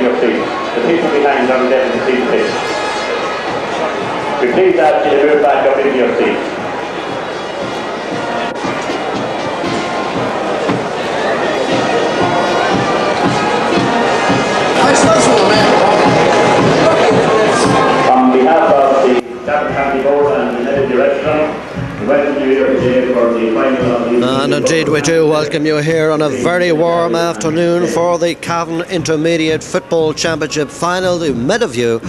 your seats. The people behind are deaf to see the pitch. We please ask you to move back up into your seats. On behalf of the Dublin County Board and the Energy Restaurant, we welcome you here today for the final of the... And indeed we do welcome you here on a very warm afternoon for the Cavan Intermediate Football Championship Final, the Meadowview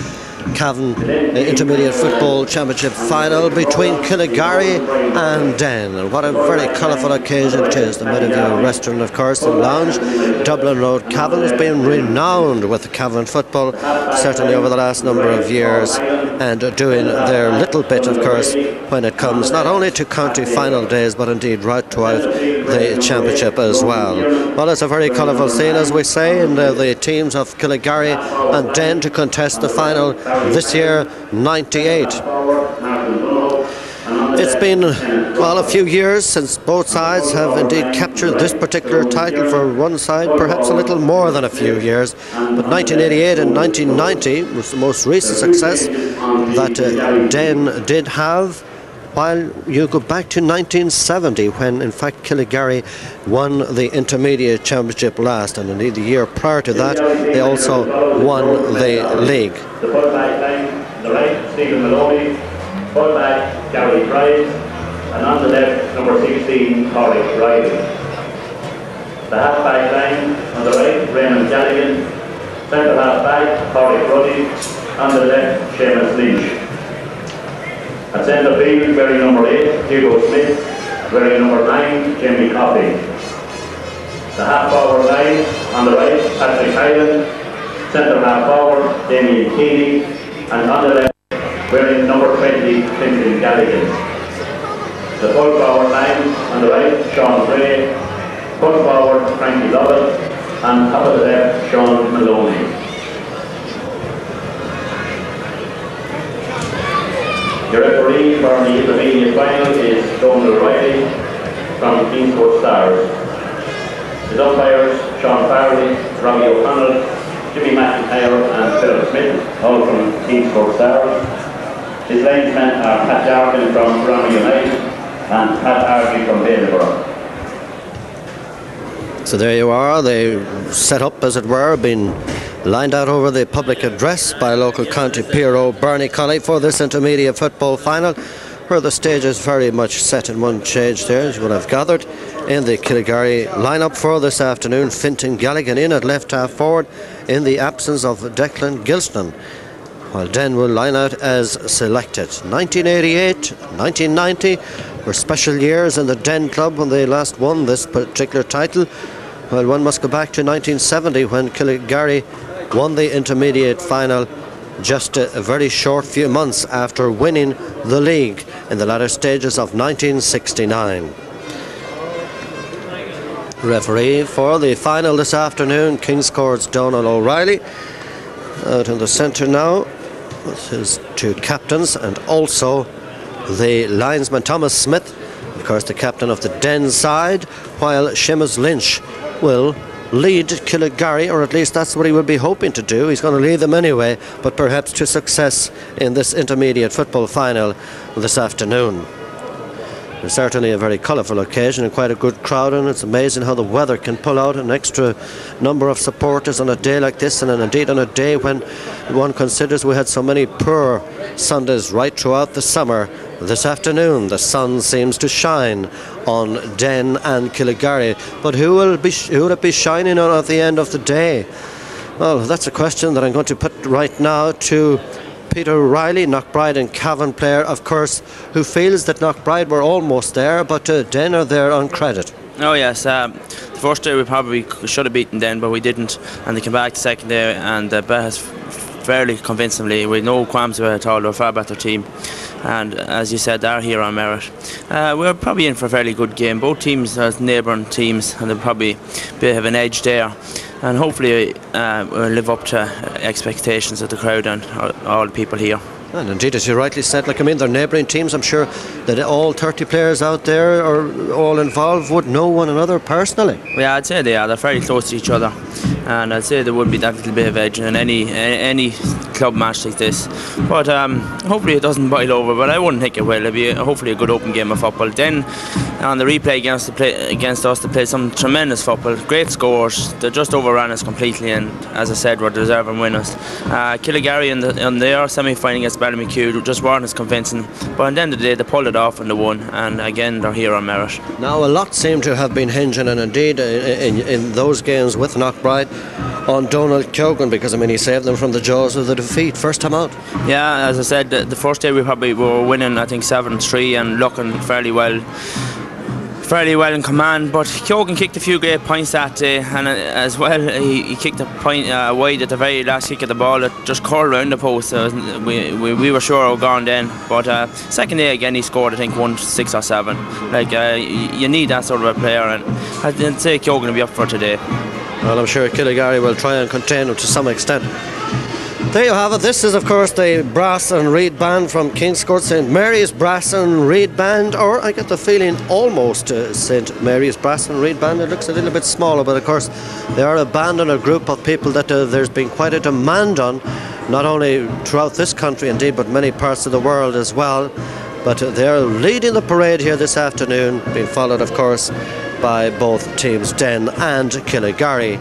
Cavan Intermediate Football Championship Final between Killygarry and Den. And what a very colourful occasion it is. The Meadowview Restaurant, of course, and Lounge, Dublin Road, Cavan, has been renowned with Cavan football, certainly over the last number of years, and doing their little bit, of course, when it comes not only to county final days, but indeed right throughout the championship as well. Well, it's a very colourful scene, as we say, and the teams of Killygarry and Den to contest the final this year, 98. It's been, well, a few years since both sides have indeed captured this particular title. For one side, perhaps a little more than a few years, but 1988 and 1990 was the most recent success that Den did have, while you go back to 1970, when in fact Killygarry won the Intermediate Championship last, and indeed the year prior to that they also won the league. The full-back line, on the right, Stephen Maloney, full-back, Gary Price, and on the left, number 16, Corey Riley. The half-back line, on the right, Raymond Galligan, centre half-back, Corey Brody, on the left, Seamus Lynch. At centre field, very number 8, Hugo Smith, very number 9, Jamie Coffey. The half-forward line, on the right, Patrick Hyland, centre half-forward, Damien Keeney, and on the left, wearing number 20, Clinton Galligan. The full-forward line, on the right, Sean Gray, full-forward, Frankie Lovett, and top of the left, Sean Maloney. The referee for the intermediate final is Donald Riley from Kingscourt Stars. His umpires, Sean Farley, Robbie O'Connell, Jimmy McIntyre and Philip Smith, all from Kingscourt Stars. His linesmen are Pat Jarkin from Bromley United and Pat Harvey from Badenborough. So there you are, they set up, as it were, been lined out over the public address by local county PRO Bernie Colley for this intermediate football final, where the stage is very much set in one change there, as you would have gathered, in the Killygarry lineup for this afternoon. Fintan Galligan in at left half forward in the absence of Declan Gilston, while Den will line out as selected. 1988, 1990 were special years in the Den club when they last won this particular title. Well, one must go back to 1970 when Killygarry won the intermediate final just a very short few months after winning the league in the latter stages of 1969. Referee for the final this afternoon, Kingscourt's Donald O'Reilly, out in the centre now with his two captains, and also the linesman Thomas Smith, of course the captain of the Den side, while Seamus Lynch will lead Killygarry, or at least that's what he will be hoping to do. He's going to lead them anyway, but perhaps to success in this intermediate football final this afternoon. It's certainly a very colourful occasion and quite a good crowd, and it's amazing how the weather can pull out an extra number of supporters on a day like this, and indeed on a day when one considers we had so many poor Sundays right throughout the summer. This afternoon the sun seems to shine on Den and Killygarry, but who will it be shining on at the end of the day? Well, that's a question that I'm going to put right now to Peter Riley, Knockbride and Cavan player, of course, who feels that Knockbride were almost there, but Den are there on credit. Oh yes, the first day we probably should have beaten Den, but we didn't, and they came back the second day and bet us fairly convincingly, with no qualms about it at all. They're a far better team, and as you said, they're here on merit. We're probably in for a fairly good game. Both teams are neighbouring teams, and they'll probably have an edge there, and hopefully we'll live up to expectations of the crowd and all the people here. And indeed, as you rightly said, like, I mean, they're neighbouring teams. I'm sure that all 30 players out there are all involved would know one another personally. Yeah, I'd say they are. They're very close to each other. and I'd say there would be that little bit of edge in any club match like this. But hopefully it doesn't boil over, but I wouldn't think it will. It'll be hopefully a good open game of football. Then on the replay against us, they played some tremendous football, great scores. They just overran us completely, and as I said, were deserving winners. Killygarry in their semi-final against Ballymeque just weren't as convincing, but at the end of the day they pulled it off and they won, and again they're here on merit. Now a lot seem to have been hinging, and indeed in those games with Knockbride, on Donald Keogan, because I mean he saved them from the jaws of the defeat first time out. Yeah, as I said, the first day we probably were winning, I think 7-3 and looking fairly well in command, but Keogan kicked a few great points that day, and as well he kicked a point wide at the very last kick of the ball that just curled around the post. So we were sure it was gone then, but second day again he scored I think 6 or 7. Like you need that sort of a player, and I'd say Keogan will be up for today. Well, I'm sure Killygarry will try and contain him to some extent. There you have it. This is of course the brass and reed band from Kingscourt St Mary's Brass and Reed Band, or I get the feeling almost St Mary's Brass and Reed Band. It looks a little bit smaller, but of course they are a band and a group of people that there's been quite a demand on, not only throughout this country indeed, but many parts of the world as well. But they're leading the parade here this afternoon, being followed of course by both teams, Den and Killygarry.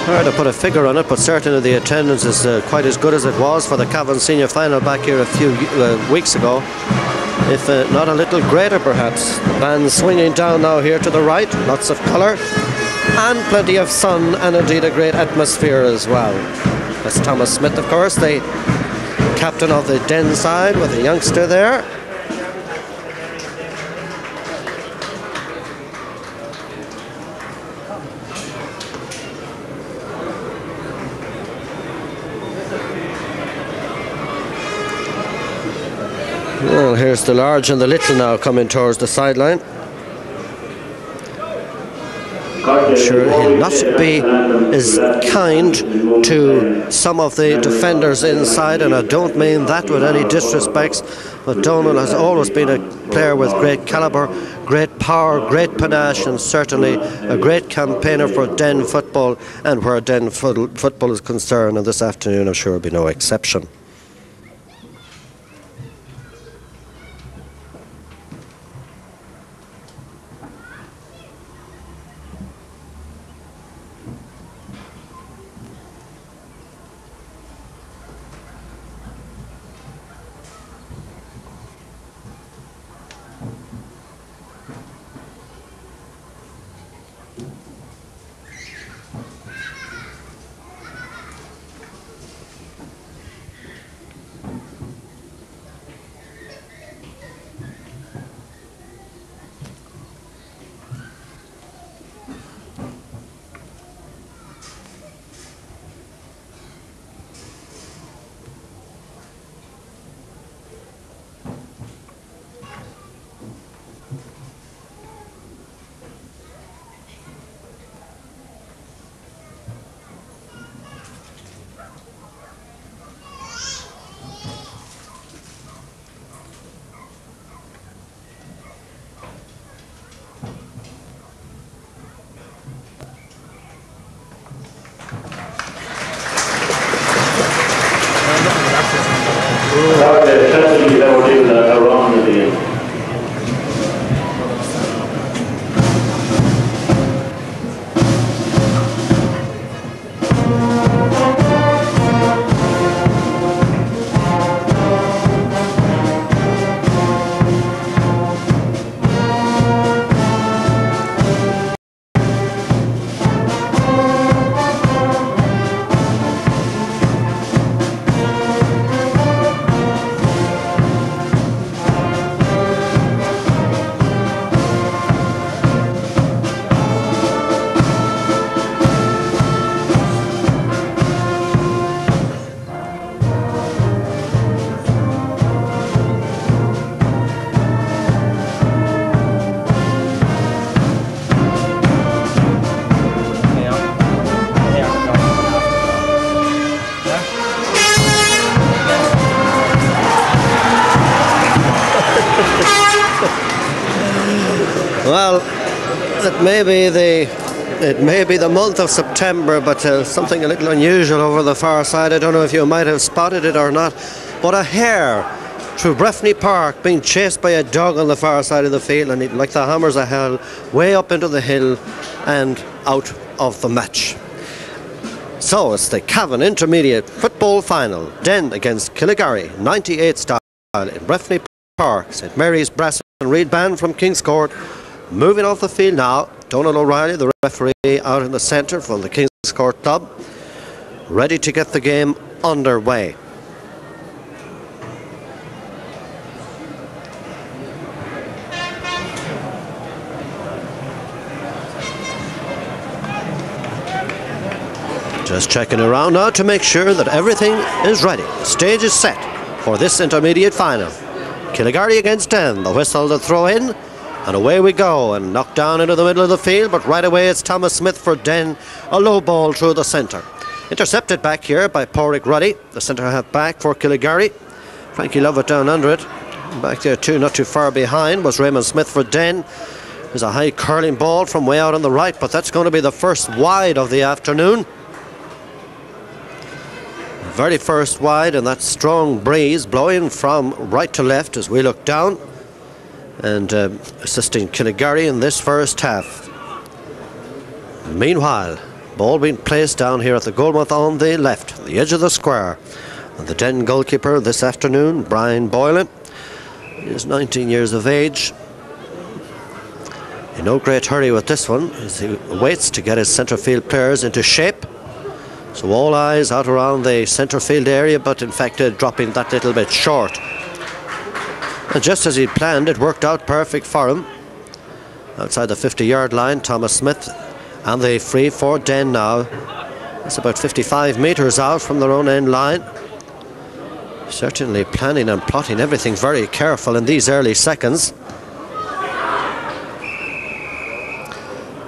Hard to put a figure on it, but certainly the attendance is quite as good as it was for the Cavan Senior Final back here a few weeks ago, if not a little greater perhaps. The band swinging down now here to the right, lots of colour and plenty of sun, and indeed a great atmosphere as well. That's Thomas Smith of course, the captain of the Den side, with a youngster there. Well, here's the large and the little now coming towards the sideline. I'm sure he'll not be as kind to some of the defenders inside, and I don't mean that with any disrespects, but Donald has always been a player with great calibre, great power, great panache, and certainly a great campaigner for Den football, and where Den football is concerned, and this afternoon I'm sure will be no exception. Well, It may be the month of September, but something a little unusual over the far side. I don't know if you might have spotted it or not, but a hare through Breffni Park being chased by a dog on the far side of the field, and like the hammers of hell, way up into the hill and out of the match. So it's the Cavan Intermediate Football Final. Den against Killygarry, 98 style in Breffni Park. St Mary's Brass and Reed Band from King's Court. Moving off the field now, Donald O'Reilly, the referee, out in the centre from the King's Court club, ready to get the game underway. Just checking around now to make sure that everything is ready. The stage is set for this intermediate final. Killygarry against Den, the whistle, the throw in, and away we go, and knocked down into the middle of the field, but right away it's Thomas Smith for Den, a low ball through the centre. Intercepted back here by Porrick Ruddy, the centre half back for Killygarry. Frankie Lovett down under it. Back there too, not too far behind, was Raymond Smith for Den. There's a high curling ball from way out on the right, but that's going to be the first wide of the afternoon. Very first wide, and that strong breeze blowing from right to left as we look down, and assisting Killygarry in this first half. Meanwhile, ball being placed down here at the goalmouth on the left, the edge of the square, and the Den goalkeeper this afternoon, Brian Boylan, is 19 years of age. In no great hurry with this one as he waits to get his centre field players into shape. So all eyes out around the centre field area, but in fact dropping that little bit short. And just as he'd planned, it worked out perfect for him. Outside the 50-yard line, Thomas Smith, and the free for Den now. It's about 55 metres out from their own end line. Certainly planning and plotting everything very careful in these early seconds.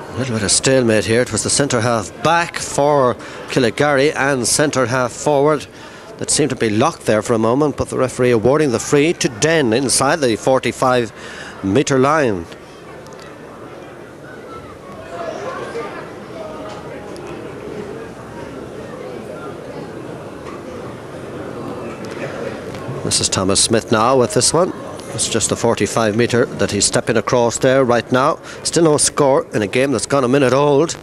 A little bit of stalemate here. It was the centre half back for Killygarry and centre half forward that seemed to be locked there for a moment, but the referee awarding the free to Den inside the 45-metre line. This is Thomas Smith now with this one. It's just a 45-metre that he's stepping across there right now. Still no score in a game that's gone a minute old.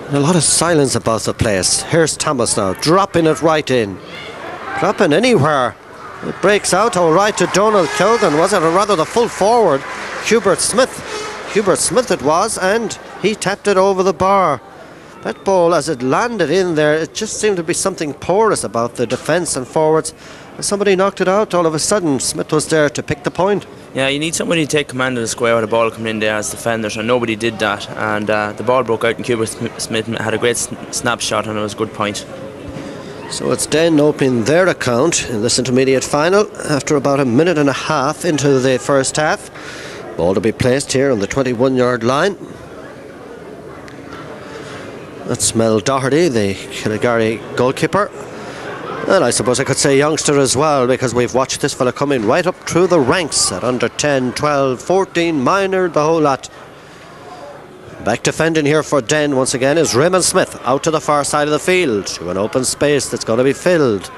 And a lot of silence about the place. Here's Thomas now, dropping it right in. Dropping anywhere. It breaks out all right to Donald Kilgan. Was it, or rather the full forward, Hubert Smith. Hubert Smith it was, and he tapped it over the bar. That ball, as it landed in there, it just seemed to be something porous about the defence and forwards. And somebody knocked it out all of a sudden. Smith was there to pick the point. Yeah, you need somebody to take command of the square with the ball coming in there as defenders, and nobody did that. And the ball broke out, and Hubert Smith had a great snapshot, and it was a good point. So it's Den opening their account in this intermediate final after about a minute and a half into the first half. Ball to be placed here on the 21-yard line. That's Mel Doherty, the Killygarry goalkeeper. And I suppose I could say youngster as well, because we've watched this fella coming right up through the ranks at under 10, 12, 14, minor, the whole lot. Back defending here for Den once again is Raymond Smith, out to the far side of the field to an open space that's going to be filled.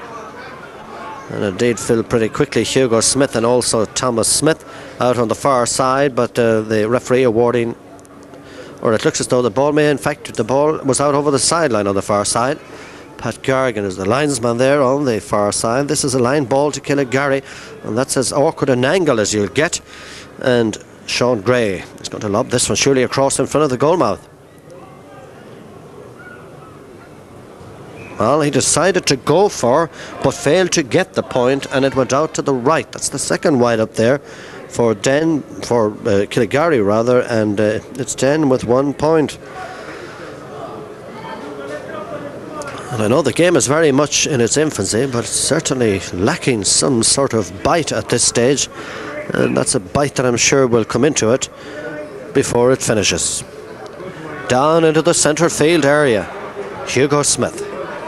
And indeed filled pretty quickly. Hugo Smith and also Thomas Smith out on the far side, but the referee awarding, or it looks as though the ball the ball was out over the sideline on the far side. Pat Gargan is the linesman there on the far side. This is a line ball to Killygarry, and that's as awkward an angle as you'll get. And Sean Gray is going to lob this one surely across in front of the goalmouth. Well, he decided to go for, but failed to get the point, and it went out to the right. That's the second wide up there for Den, for Killygarry rather, and it's Den with 1 point. And I know the game is very much in its infancy, but it's certainly lacking some sort of bite at this stage, and that's a bite that I'm sure will come into it before it finishes. Down into the centre field area, Hugo Smith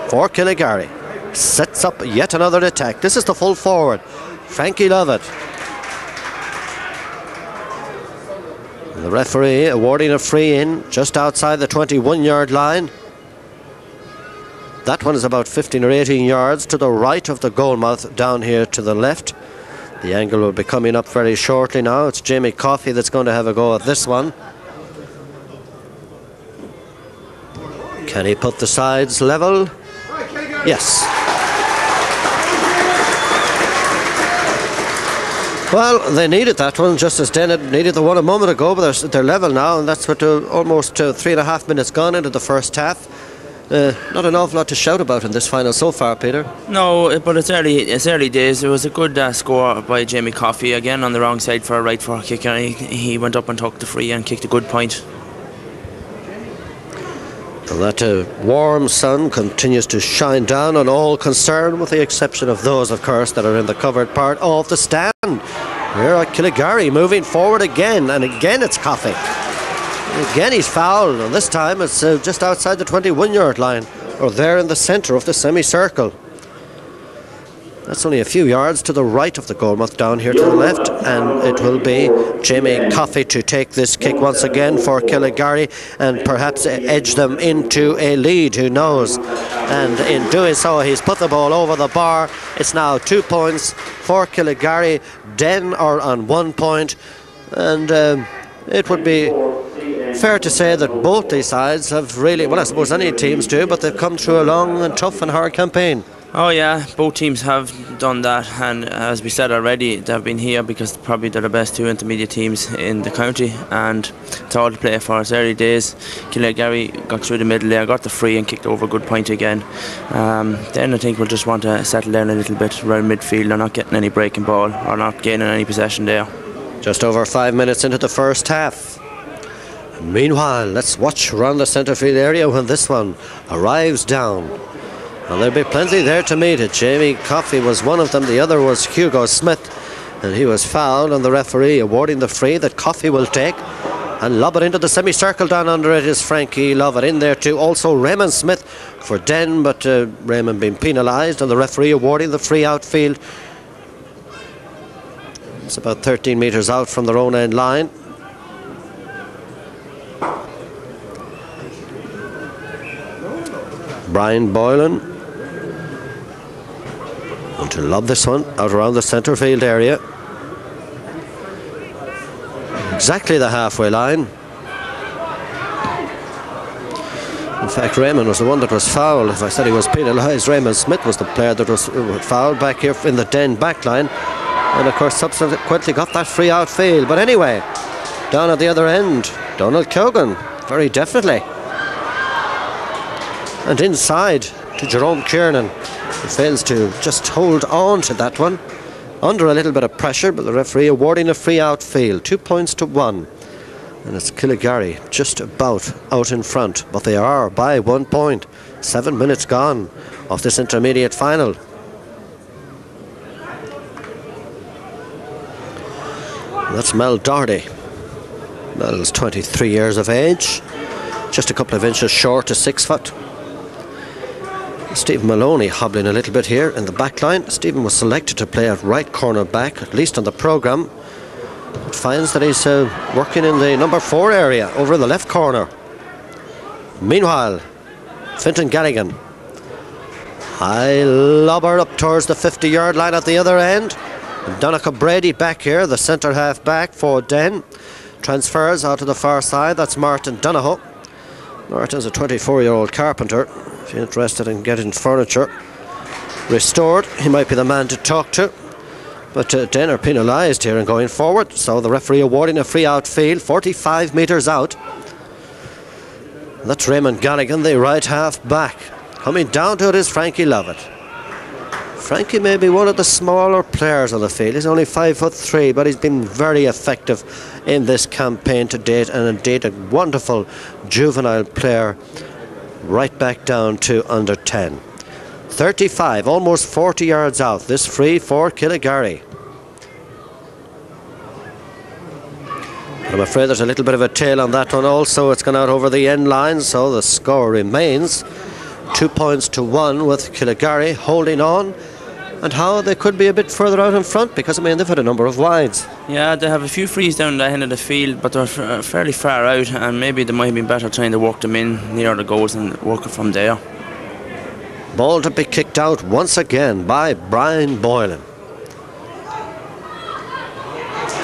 for Killygarry sets up yet another attack. This is the full forward, Frankie Lovett. The referee awarding a free in just outside the 21-yard line. That one is about 15 or 18 yards to the right of the goalmouth, down here to the left. The angle will be coming up very shortly now. It's Jamie Coffey that's going to have a go at this one. Can he put the sides level? Yes. Well, they needed that one just as Den had needed the one a moment ago, but they're level now, and that's what almost 3.5 minutes gone into the first half. Not an awful lot to shout about in this final so far, Peter. No, but it's early days. It was a good score by Jamie Coffey, again on the wrong side for a right foot kick, and he went up and took the free and kicked a good point. And that warm sun continues to shine down on all concerned, with the exception of those, of course, that are in the covered part of the stand. Here at Killygarry, moving forward again, and again it's Coffey. Again he's fouled, and this time it's just outside the 21-yard line, or there in the centre of the semicircle. That's only a few yards to the right of the goalmouth, down here to the left, and it will be Jamie Coffey to take this kick once again for Killygarry and perhaps edge them into a lead, who knows. And in doing so, he's put the ball over the bar. It's now 2 points for Killygarry. Den are on 1 point, and it would be fair to say that both these sides have really, well, I suppose any teams do, but they've come through a long and tough and hard campaign. Oh yeah, both teams have done that, and as we said already, they've been here because probably they're the best two intermediate teams in the county, and it's all to play for. It's early days. Killygarry got through the middle there, got the free and kicked over a good point again. Then I think we'll just want to settle down a little bit around midfield. They're not getting any breaking ball or not gaining any possession there. Just over 5 minutes into the first half. Meanwhile, let's watch around the centre field area when this one arrives down. And there'll be plenty there to meet it. Jamie Coffey was one of them. The other was Hugo Smith, and he was fouled, and the referee awarding the free that Coffey will take and lob it into the semicircle. Down under it is Frankie Lovett. In there too also Raymond Smith for Den, but Raymond being penalised, and the referee awarding the free outfield. It's about 13 metres out from their own end line. Brian Boylan going to lob this one out around the centre field area, exactly the halfway line. In fact, Raymond was the one that was fouled. If I said he was penalised, Raymond Smith was the player that was fouled back here in the Den back line, and of course subsequently got that free outfield. But anyway, down at the other end, Donald Cogan, very definitely. And inside to Jerome Kiernan, who fails to just hold on to that one, under a little bit of pressure, but the referee awarding a free outfield, 2 points to 1. And it's Killygarry just about out in front, but they are by 1 point. 7 minutes gone of this intermediate final. And that's Mel Doherty. Mel's 23 years of age, just a couple of inches short to 6 foot. Stephen Maloney hobbling a little bit here in the back line. Stephen was selected to play at right corner back, at least on the programme, but finds that he's working in the number 4 area over in the left corner. Meanwhile, Fintan Galligan, high lobber up towards the 50-yard line at the other end. And Donnacha Brady back here, the centre half back for Den. Transfers out to the far side, that's Martin Donohoe. Martin's a 24-year-old carpenter. If you're interested in getting furniture restored, he might be the man to talk to. But Den are penalised here and going forward, so the referee awarding a free outfield, 45 metres out. And that's Raymond Galligan, the right half back. Coming down to it is Frankie Lovett. Frankie may be one of the smaller players on the field. He's only 5'3", but he's been very effective in this campaign to date, and indeed a wonderful juvenile player right back down to under 10. 35, almost 40 yards out. This free for Killygarry. I'm afraid there's a little bit of a tail on that one also. It's gone out over the end line, so the score remains 2 points to 1 with Killygarry holding on. And how they could be a bit further out in front, because I mean they've had a number of wides. Yeah, they have a few frees down the end of the field, but they're fairly far out, and maybe they might have been better trying to work them in near the goals and work it from there. Ball to be kicked out once again by Brian Boylan.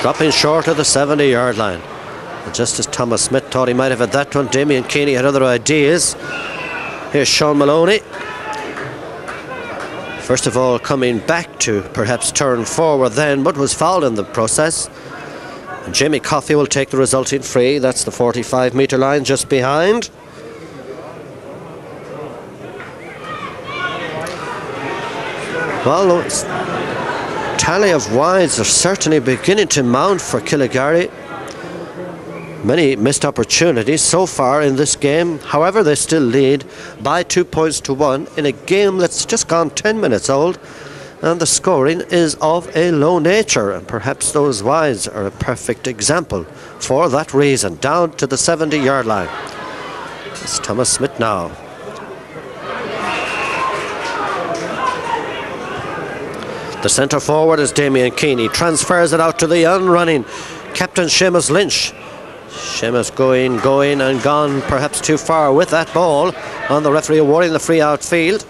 Dropping short of the 70-yard line. And just as Thomas Smith thought he might have had that one, Damien Keeney had other ideas. Here's Sean Maloney. First of all, coming back to perhaps turn forward then, but was fouled in the process. And Jamie Coffey will take the resulting free. That's the 45-metre line just behind. Well, tally of wides are certainly beginning to mount for Killygarry. Many missed opportunities so far in this game. However, they still lead by 2 points to 1 in a game that's just gone 10 minutes old, and the scoring is of a low nature, and perhaps those wides are a perfect example for that reason. Down to the 70-yard line. It's Thomas Smith now. The centre forward is Damien Keeney. Transfers it out to the unrunning captain Seamus Lynch. Seamus going and gone perhaps too far with that ball, on the referee awarding the free outfield.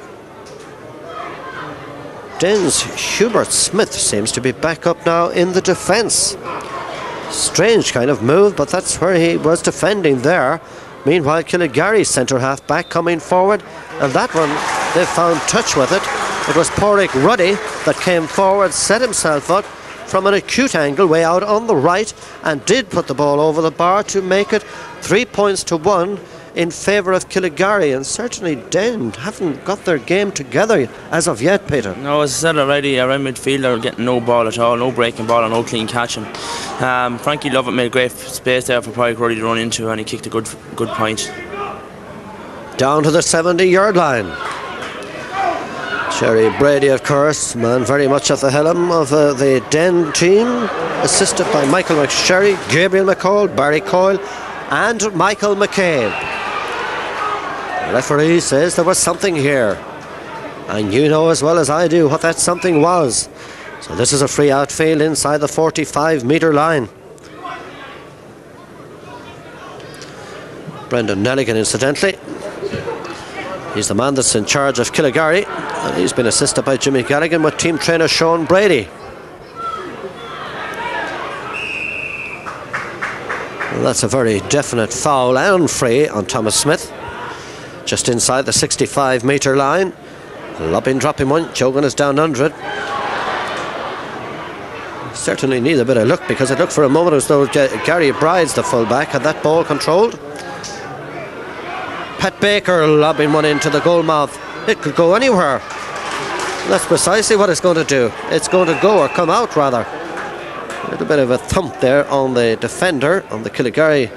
Denn's Hubert Smith seems to be back up now in the defence. Strange kind of move, but that's where he was defending there. Meanwhile, Killygarry's centre half back coming forward, and that one they found touch with it. It was Porrick Ruddy that came forward, set himself up from an acute angle way out on the right, and did put the ball over the bar to make it 3 points to 1 in favour of Killygarry. And certainly Den haven't got their game together as of yet, Peter. No, as I said already, around midfield they're getting no ball at all, no breaking ball and no clean catching. Frankie Lovett made great space there for Porrick Ruddy to run into, and he kicked a good point. Down to the 70-yard line. Sherry Brady, of course, man very much at the helm of the Den team, assisted by Michael McSherry, Gabriel McCall, Barry Coyle and Michael McCabe. The referee says there was something here, and you know as well as I do what that something was. So this is a free outfield inside the 45-metre line. Brendan Nelligan, incidentally. He's the man that's in charge of Killygarry, and he's been assisted by Jimmy Galligan with team trainer Sean Brady. Well, that's a very definite foul and free on Thomas Smith, just inside the 65-metre line. Lobbing, dropping one. Chogan is down under it. Certainly need a bit of luck, because it looked for a moment as though Gary Brides, the full-back, had that ball controlled. Pat Baker lobbing one into the goal mouth. It could go anywhere. That's precisely what it's going to do. It's going to go, or come out rather. A little bit of a thump there on the defender, on the Killygarry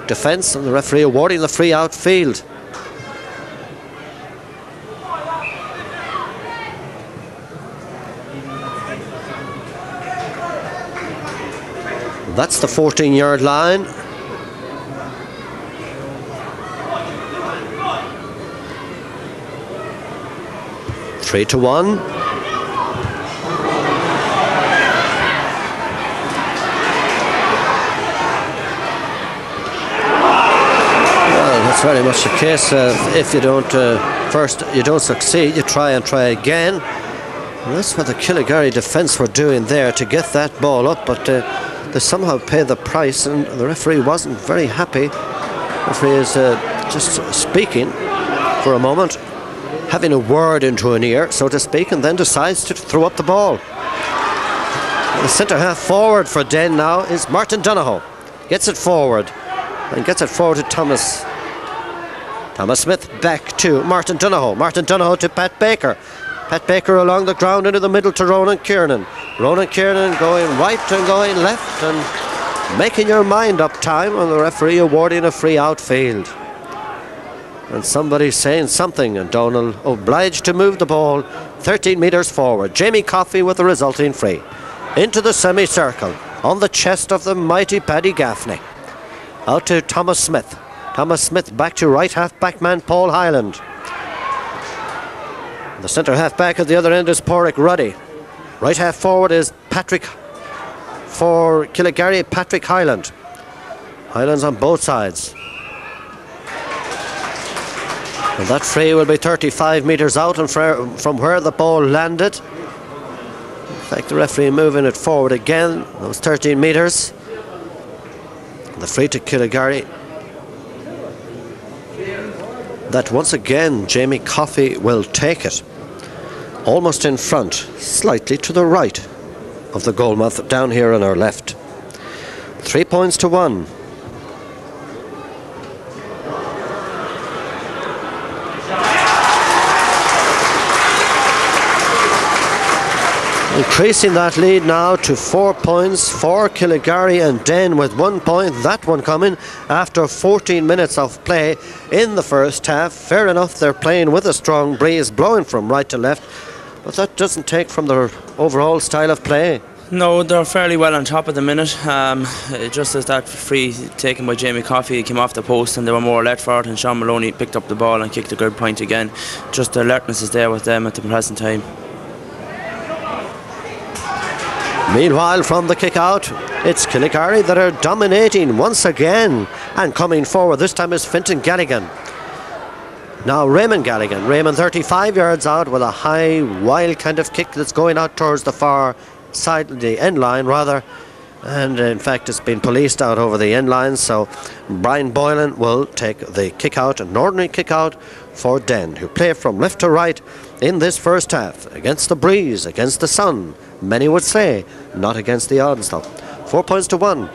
defence, and the referee awarding the free outfield. That's the 14-yard line. Three to 1. Well, that's very much the case. If you don't you don't succeed, you try and try again. And that's what the Killygarry defence were doing there to get that ball up, but they somehow paid the price, and the referee wasn't very happy. The referee is just speaking for a moment, having a word into an ear, so to speak, and then decides to throw up the ball. And the centre half forward for Den now is Martin Donohoe. Gets it forward, and gets it forward to Thomas Smith, back to Martin Donohoe. Martin Donohoe to Pat Baker. Pat Baker along the ground into the middle to Ronan Kiernan. Ronan Kiernan going right and going left, and making your mind up time, and the referee awarding a free outfield. And somebody's saying something, and Donald obliged to move the ball 13 metres forward. Jamie Coffey with the resulting free. Into the semicircle, on the chest of the mighty Paddy Gaffney. Out to Thomas Smith. Thomas Smith back to right half-back man Paul Hyland. The centre half-back at the other end is Porrick Ruddy. Right half forward is Patrick for Killygarry, Patrick Hyland. Hyland's on both sides. And that free will be 35 metres out and from where the ball landed. In fact, the referee moving it forward again. That was 13 metres. The free to Killygarry. That once again Jamie Coffey will take it. Almost in front, slightly to the right of the goalmouth, down here on our left. 3 points to 1. Increasing that lead now to 4 points for Killygarry and Den with 1 point. That one coming after 14 minutes of play in the first half. Fair enough, they're playing with a strong breeze blowing from right to left, but that doesn't take from their overall style of play. No, they're fairly well on top at the minute. Just as that free taken by Jamie Coffey, he came off the post and they were more alert for it, and Sean Maloney picked up the ball and kicked a good point again. Just the alertness is there with them at the present time. Meanwhile, from the kick out, it's Killygarry that are dominating once again, and coming forward this time is Fintan Galligan. Now Raymond Galligan. Raymond 35 yards out with a high, wild kind of kick that's going out towards the far side, the end line rather, and in fact it's been policed out over the end line, so Brian Boylan will take the kick out, an ordinary kick out for Den, who play from left to right in this first half, against the breeze, against the sun, many would say, not against the odds though. 4 points to 1.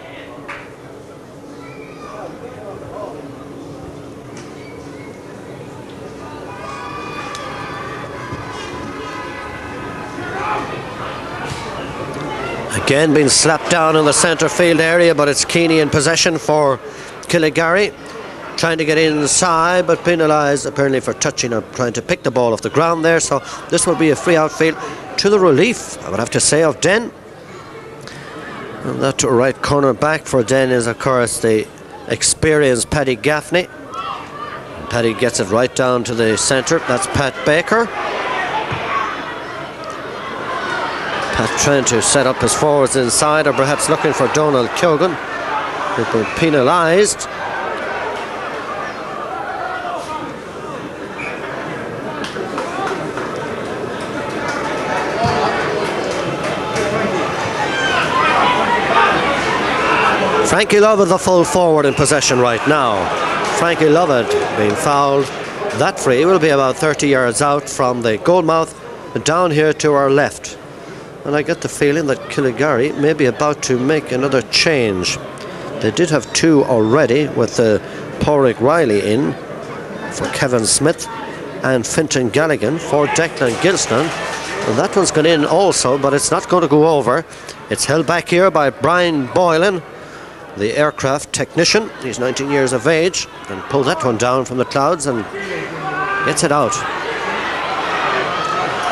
Again being slapped down in the centre field area, but it's Keeney in possession for Killygarry, trying to get inside but penalised apparently for touching or trying to pick the ball off the ground there, so this will be a free outfield to the relief, I would have to say, of Den. And that right corner back for Den is of course the experienced Paddy Gaffney. Paddy gets it right down to the centre. That's Pat Baker. Pat trying to set up his forwards inside, or perhaps looking for Donald Keoghan, who's been penalised. Frankie Lovett, the full forward, in possession right now. Frankie Lovett being fouled. That free will be about 30 yards out from the goalmouth, down here to our left. And I get the feeling that Killygarry may be about to make another change. They did have two already, with Pádraig Riley in for Kevin Smith and Fintan Galligan for Declan Gilsnan. And that one's gone in also, but it's not going to go over. It's held back here by Brian Boylan, the aircraft technician. He's 19 years of age, and pulled that one down from the clouds and gets it out.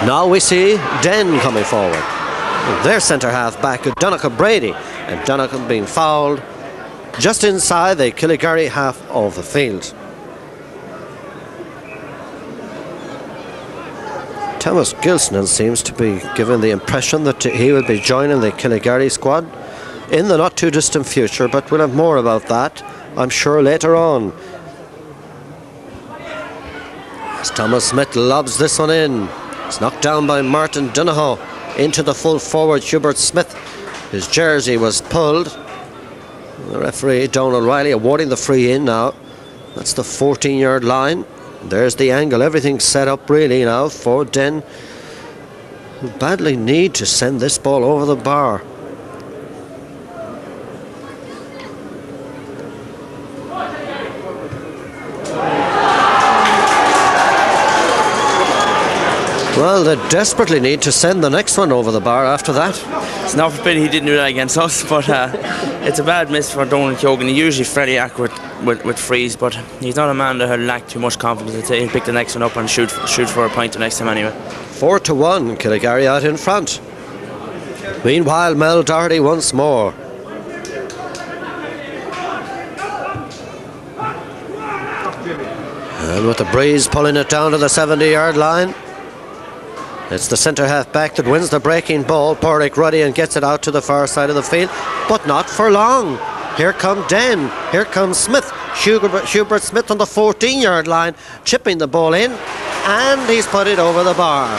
Now we see Den coming forward. Their centre half back, Donnacha Brady, and Donnacha being fouled just inside the Killygarry half of the field. Thomas Gilsnan seems to be given the impression that he will be joining the Killygarry squad in the not too distant future, but we'll have more about that, I'm sure, later on. As Thomas Smith lobs this one in, it's knocked down by Martin Donohoe into the full forward Hubert Smith. His jersey was pulled. The referee Donald Riley awarding the free in now. That's the 14-yard line. There's the angle, everything's set up really now for Den, who badly need to send this ball over the bar. Well, they desperately need to send the next one over the bar after that. It's not forbidden he didn't do that against us, but it's a bad miss for Donald Keoghan. He's usually fairly accurate with frees, but he's not a man that lack too much confidence. I'd say he'll pick the next one up and shoot for a point the next time anyway. 4-1, Killygarry out in front. Meanwhile, Mel Doherty once more. And with the breeze pulling it down to the 70-yard line, It's the centre half back that wins the breaking ball. Porrick Ruddy and gets it out to the far side of the field, but not for long. Here come Den. Here comes Smith. Hubert Smith on the 14-yard line, chipping the ball in, and he's put it over the bar.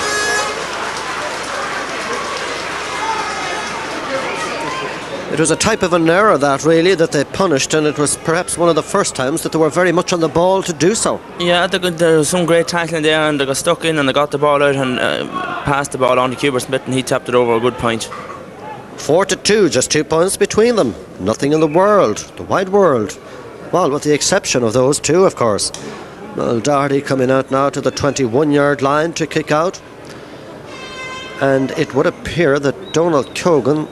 It was a type of an error that really that they punished, and it was perhaps one of the first times that they were very much on the ball to do so. Yeah, there was some great tackling there, and they got stuck in and they got the ball out and passed the ball on to Hubert Smith, and he tapped it over a good point. 4-2, just 2 points between them. Nothing in the world, the wide world. Well, with the exception of those two, of course. Well, Doherty coming out now to the 21-yard line to kick out. And it would appear that Donald Cogan,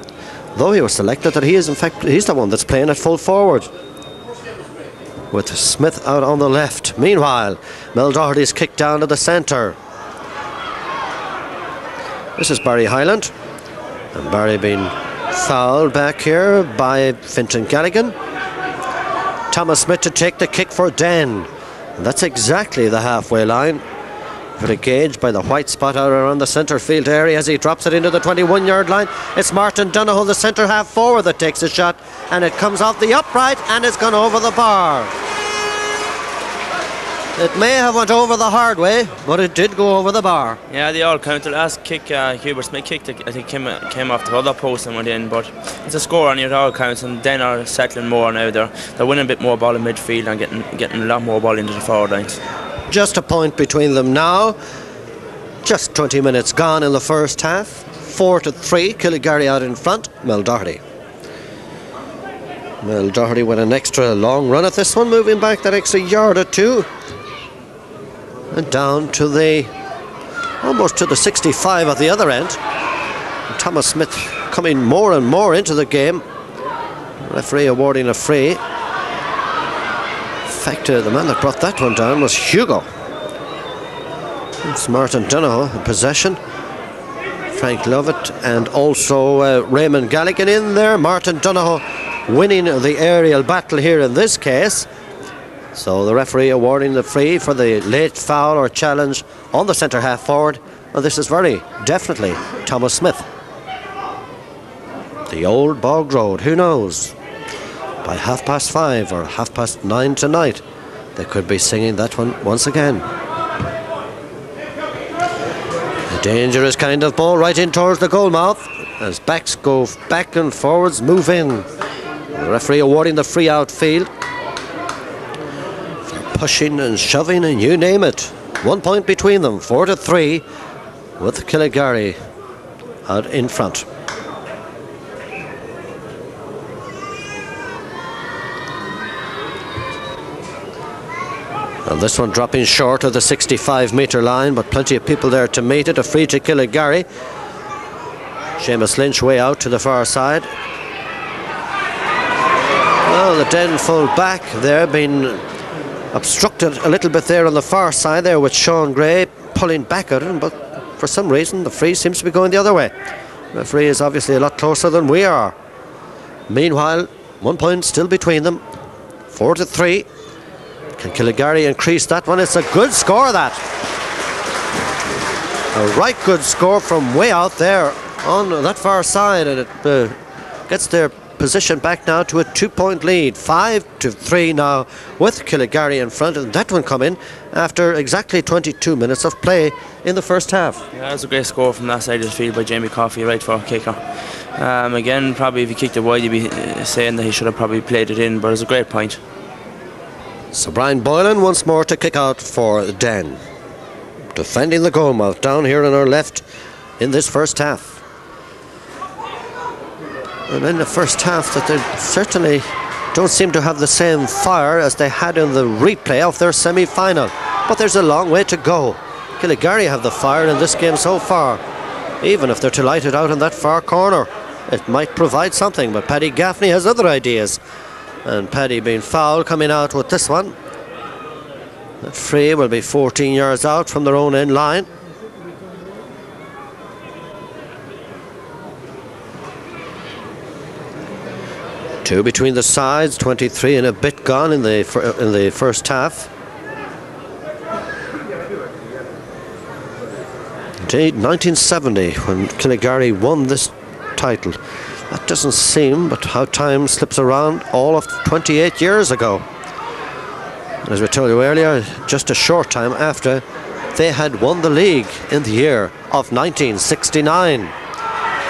though he was selected, that he is in fact, he's the one that's playing at full forward, with Smith out on the left. Meanwhile, Mel Doherty's kicked down to the centre. This is Barry Hyland, and Barry being fouled back here by Fintan Galligan. Thomas Smith to take the kick for Den, and that's exactly the halfway line. But engaged by the white spot out around the centre field area as he drops it into the 21-yard line. It's Martin Donohoe, the centre half forward, that takes a shot, and it comes off the upright and it's gone over the bar. It may have went over the hard way, but it did go over the bar. Yeah, the all count. The last kick Hubert Smith kicked, I think came off the other post and went in, but it's a score on your all counts, and Den are settling more now. They're winning a bit more ball in midfield and getting a lot more ball into the forward lines. Just a point between them now. Just 20 minutes gone in the first half. 4-3, Killygarry out in front. Mel Doherty. Mel Doherty with an extra long run at this one, moving back that extra yard or two. And down to almost to the 65 at the other end. And Thomas Smith coming more and more into the game. Referee awarding a free. In fact, the man that brought that one down was Hugo. It's Martin Donohoe in possession. Frank Lovett and also Raymond Galligan in there. Martin Donohoe winning the aerial battle here in this case. So the referee awarding the free for the late foul or challenge on the centre half forward. Well, this is very definitely Thomas Smith. The old Bog Road, who knows? By 5:30 or 9:30 tonight, they could be singing that one once again. A dangerous kind of ball right in towards the goal mouth as backs go back and forwards, move in. The referee awarding the free outfield. Pushing and shoving and you name it. 1 point between them, 4-3, with Killygarry out in front. And this one dropping short of the 65-metre line, but plenty of people there to meet it. A free to Killygarry. Seamus Lynch way out to the far side. Well, the Den full back there being obstructed a little bit there on the far side there with Sean Gray pulling back at him, but for some reason the free seems to be going the other way. The referee is obviously a lot closer than we are. Meanwhile, 1 point still between them, 4-3. Can Killygarry increase that one? It's a good score, that. A right good score from way out there on that far side, and it gets their position back now to a 2-point lead. 5-3 now with Killygarry in front, and that one coming after exactly 22 minutes of play in the first half. Yeah, that was a great score from that side of the field by Jamie Coffey, right for a kicker. Again, probably if he kicked it wide, you'd be saying that he should have probably played it in, but it was a great point. So Brian Boylan once more to kick out for Den, defending the goalmouth down here on our left in this first half. And in the first half that they certainly don't seem to have the same fire as they had in the replay of their semi-final. But there's a long way to go. Killygarry have the fire in this game so far. Even if they're to light it out in that far corner, it might provide something, but Paddy Gaffney has other ideas. And Paddy being fouled coming out with this one. That free will be 14 yards out from their own end line. Two between the sides, 23 and a bit gone in the first half. Indeed, 1970 when Killygarry won this title. That doesn't seem, but how time slips around, all of 28 years ago. As we told you earlier, just a short time after they had won the league in the year of 1969.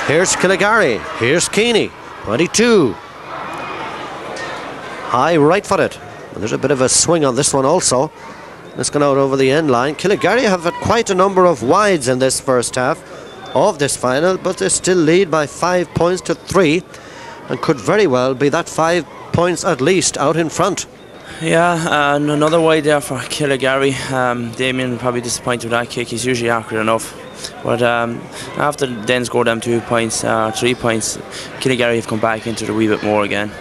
Here's Killygarry, here's Keeney, 22. High right-footed. And there's a bit of a swing on this one also. It's gone out over the end line. Killygarry have had quite a number of wides in this first half of this final, but they still lead by 5 points to 3 and could very well be that 5 points at least out in front. Yeah, and another wide there for Killygarry. Damien probably disappointed with that kick. He's usually accurate enough. But after Den scored them 2 points, 3 points, Killygarry have come back into it a wee bit more again.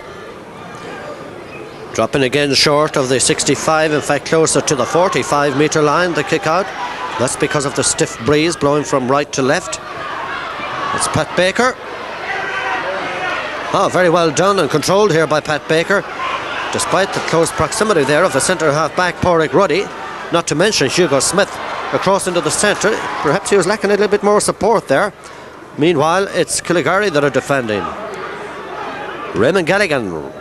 Dropping again short of the 65, in fact closer to the 45 metre line, the kick out. That's because of the stiff breeze blowing from right to left. It's Pat Baker. Oh, very well done and controlled here by Pat Baker, despite the close proximity there of the centre half back Pádraig Ruddy, not to mention Hugo Smith across into the centre. Perhaps he was lacking a little bit more support there. Meanwhile, it's Killygarry that are defending. Raymond Galligan.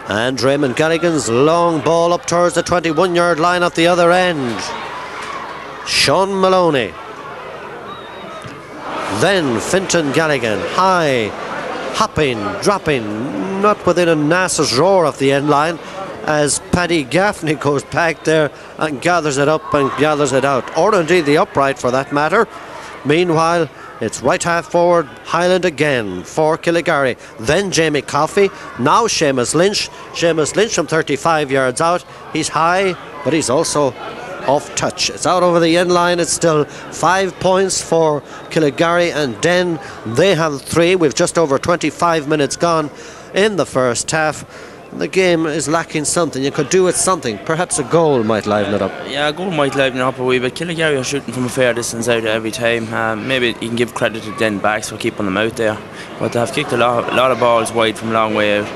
And Raymond Galligan's long ball up towards the 21-yard line at the other end. Sean Maloney. Then Fintan Galligan, high, hopping, dropping, not within a NASA's roar of the end line, as Paddy Gaffney goes back there and gathers it up and gathers it out, or indeed the upright for that matter. Meanwhile, it's right half forward, Highland again for Killygarry. Then Jamie Coffey, now Seamus Lynch. Seamus Lynch from 35 yards out. He's high, but he's also off touch. It's out over the end line. It's still 5 points for Killygarry and Den. They have 3. We've just over 25 minutes gone in the first half. The game is lacking something. You could do with something. Perhaps a goal might liven it up. Yeah, a goal might liven it up a wee bit. Killygarry are shooting from a fair distance out every time. Maybe you can give credit to Den backs for keeping them out there. But they have kicked a lot of balls wide from a long way out.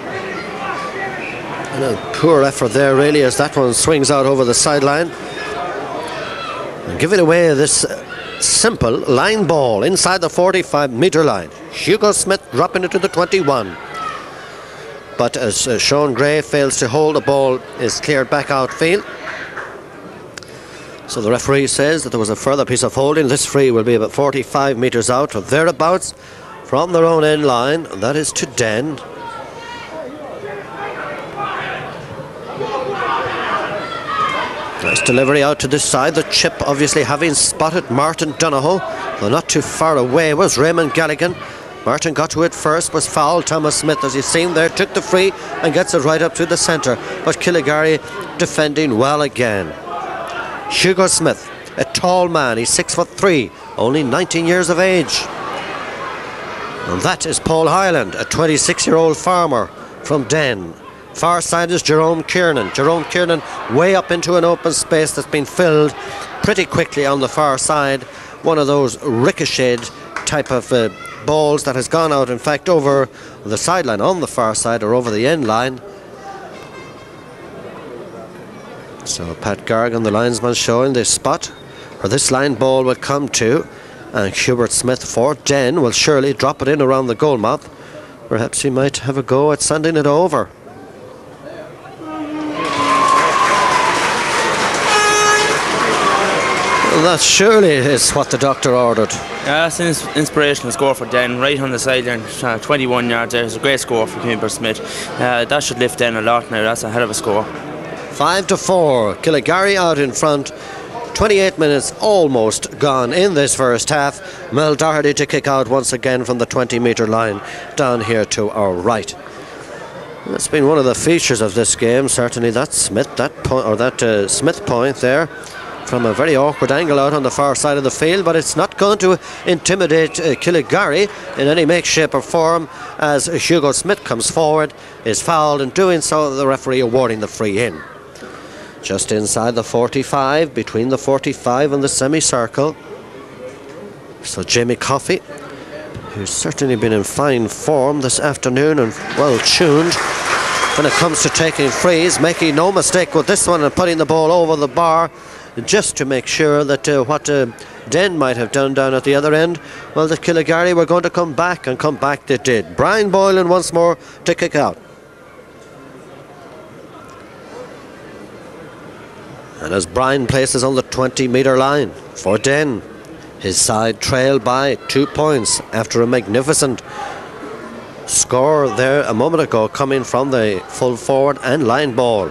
And a poor effort there really, as that one swings out over the sideline. And giving away this simple line ball inside the 45 metre line. Hugo Smith dropping it to the 21. But as Sean Gray fails to hold, the ball is cleared back outfield. So the referee says that there was a further piece of holding. This free will be about 45 metres out or thereabouts from their own end line, and that is to Den. Nice delivery out to this side. The chip obviously having spotted Martin Donohoe, though not too far away was Raymond Galligan. Martin got to it first, was fouled. Thomas Smith, as you've seen there, took the free and gets it right up to the centre. But Killygarry defending well again. Hugo Smith, a tall man, he's 6'3", only 19 years of age. And that is Paul Hyland, a 26-year-old farmer from Den. Far side is Jerome Kiernan. Jerome Kiernan way up into an open space that's been filled pretty quickly on the far side. One of those ricocheted type of balls that has gone out, in fact, over the sideline on the far side or over the end line. So Pat Gargan, the linesman, showing the spot where this line ball will come to, and Hubert Smith for Den will surely drop it in around the goal mouth. Perhaps he might have a go at sending it over. That surely is what the doctor ordered. Yeah, that's an inspirational score for Den, right on the sideline, 21 yards there. It's a great score for Hubert Smith. That should lift Den a lot now. That's a hell of a score. 5-4, Killygarry out in front. 28 minutes almost gone in this first half. Mel Doherty to kick out once again from the 20 metre line down here to our right. That's been one of the features of this game, certainly that Smith, Smith point there, from a very awkward angle out on the far side of the field, but it's not going to intimidate Killygarry in any make, shape or form, as Hugo Smith comes forward, is fouled, and doing so the referee awarding the free in. Just inside the 45, between the 45 and the semicircle. So Jamie Coffey, who's certainly been in fine form this afternoon and well tuned when it comes to taking frees, making no mistake with this one and putting the ball over the bar, just to make sure that what Den might have done down at the other end, well, the Killygarry were going to come back, and come back they did. Brian Boylan once more to kick out. And as Brian places on the 20-metre line for Den, his side trailed by 2 points after a magnificent score there a moment ago coming from the full forward and line ball.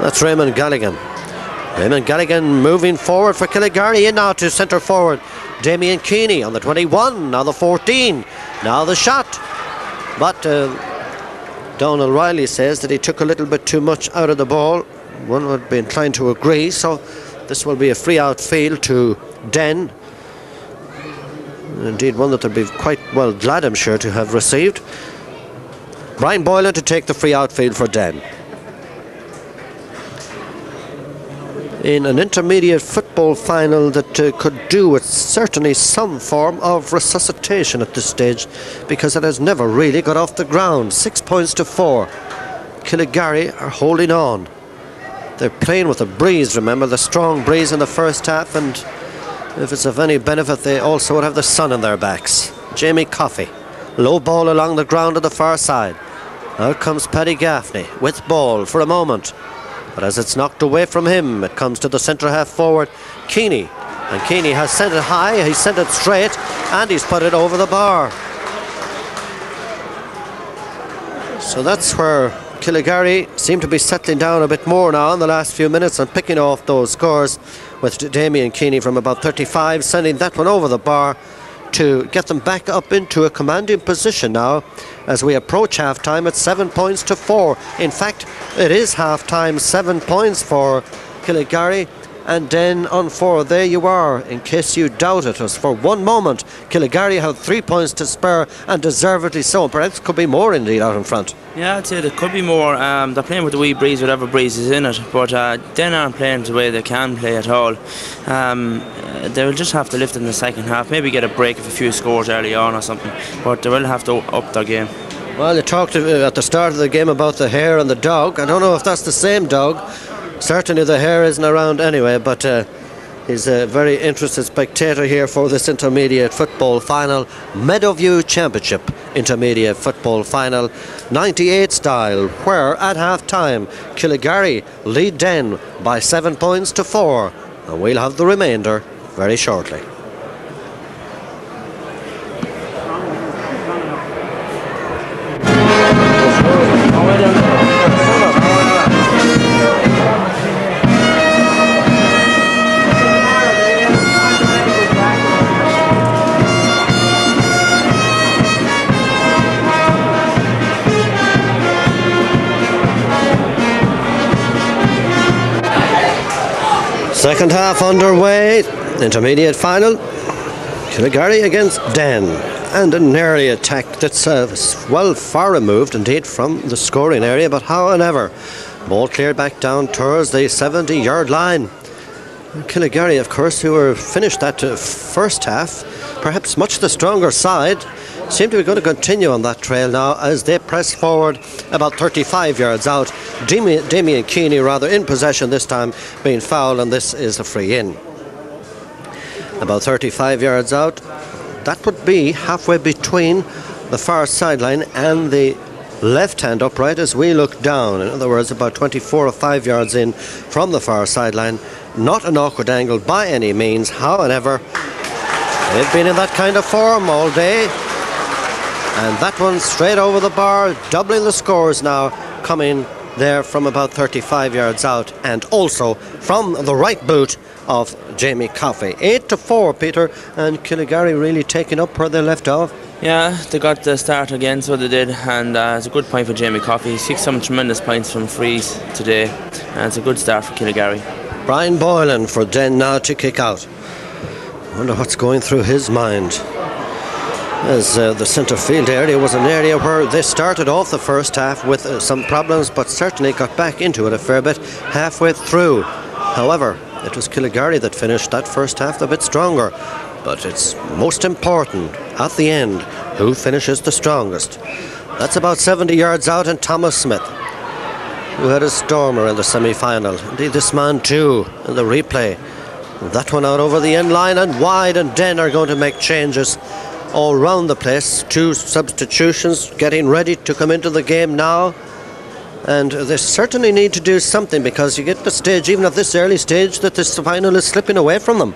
That's Raymond Galligan. Raymond Galligan moving forward for Killygarry. In now to centre forward Damien Keeney on the 21, now the 14, now the shot. But Donald Riley says that he took a little bit too much out of the ball. One would be inclined to agree, so this will be a free outfield to Den. Indeed, one that they'll be quite well glad, I'm sure, to have received. Brian Boylan to take the free outfield for Den. In an intermediate football final that could do with certainly some form of resuscitation at this stage, because it has never really got off the ground. 6 points to 4. Killygarry are holding on. They're playing with a breeze, remember, the strong breeze in the first half, and if it's of any benefit, they also would have the sun on their backs. Jamie Coffey, low ball along the ground on the far side. Out comes Paddy Gaffney with ball for a moment. But as it's knocked away from him, it comes to the centre half forward, Keeney. And Keeney has sent it high, he's sent it straight, and he's put it over the bar. So that's where Killygarry seem to be settling down a bit more now in the last few minutes and picking off those scores, with Damien Keeney from about 35 sending that one over the bar to get them back up into a commanding position now as we approach half-time at 7 points to 4. In fact, it is half-time, 7 points for Killygarry and Den on 4. There you are, in case you doubted us for one moment. Killygarry have 3 points to spare, and deservedly so. Perhaps could be more indeed out in front. Yeah, I'd say there could be more. They're playing with the wee breeze, whatever breeze is in it, but Den aren't playing the way they can play at all. They'll just have to lift in the second half, maybe get a break of a few scores early on or something, but they will have to up their game. Well, you talked at the start of the game about the hare and the dog. I don't know if that's the same dog. Certainly the hare isn't around anyway, but he's a very interested spectator here for this intermediate football final. Meadowview Championship intermediate football final, 98 style, where at half-time Killygarry lead Den by 7 points to 4. And we'll have the remainder very shortly. Second half underway, intermediate final. Killygarry against Den, and an early attack that's well far removed indeed from the scoring area, but however, ball cleared back down towards the 70-yard line. Killygarry, of course, who were finished that first half, perhaps much the stronger side, seem to be going to continue on that trail now as they press forward about 35 yards out. Damien Keeney rather in possession this time, being fouled, and this is a free in. About 35 yards out, that would be halfway between the far sideline and the left-hand upright as we look down. In other words, about 24 or 5 yards in from the far sideline. Not an awkward angle by any means, however, they've been in that kind of form all day. And that one straight over the bar, doubling the scores now, coming there from about 35 yards out, and also from the right boot of Jamie Coffey. 8 to 4, Peter, and Killygarry really taking up where they left off. Yeah, they got the start again, so they did, and it's a good point for Jamie Coffey. He's kicked some tremendous points from frees today, and it's a good start for Killygarry. Brian Boylan for Den now to kick out. I wonder what's going through his mind. As the centre field area was an area where they started off the first half with some problems, but certainly got back into it a fair bit halfway through. However, it was Killygarry that finished that first half a bit stronger. But it's most important at the end who finishes the strongest. That's about 70 yards out, and Thomas Smith, who had a stormer in the semi-final. Indeed, this man too in the replay. That one out over the end line and wide, and Den are going to make changes all round the place. 2 substitutions getting ready to come into the game now, and they certainly need to do something, because you get to the stage, even at this early stage, that this final is slipping away from them.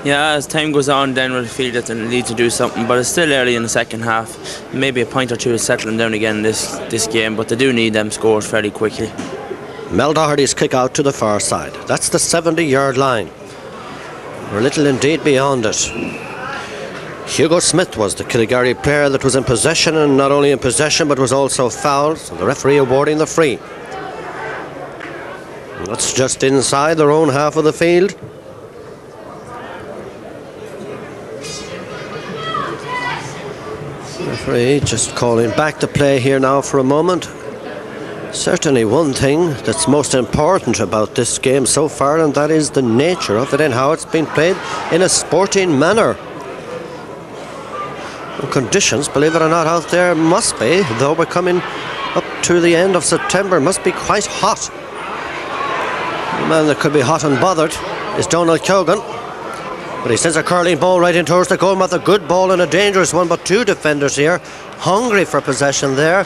Yeah, as time goes on, then we'll feel that they need to do something, but it's still early in the second half. Maybe a point or two is settling down again this game, but they do need them scores fairly quickly. Mel Doherty's kick out to the far side. That's the 70-yard line. We're a little indeed beyond it. Hugo Smith was the Killygarry player that was in possession, and not only in possession but was also fouled, so the referee awarding the free. That's just inside their own half of the field. Referee just calling back the play here now for a moment. Certainly one thing that's most important about this game so far, and that is the nature of it and how it's been played in a sporting manner. The conditions, believe it or not, out there must be, though we're coming up to the end of September, must be quite hot. The man that could be hot and bothered is Donald Keoghan, but he sends a curling ball right in towards the goal mouth. A good ball and a dangerous one, but 2 defenders here hungry for possession there.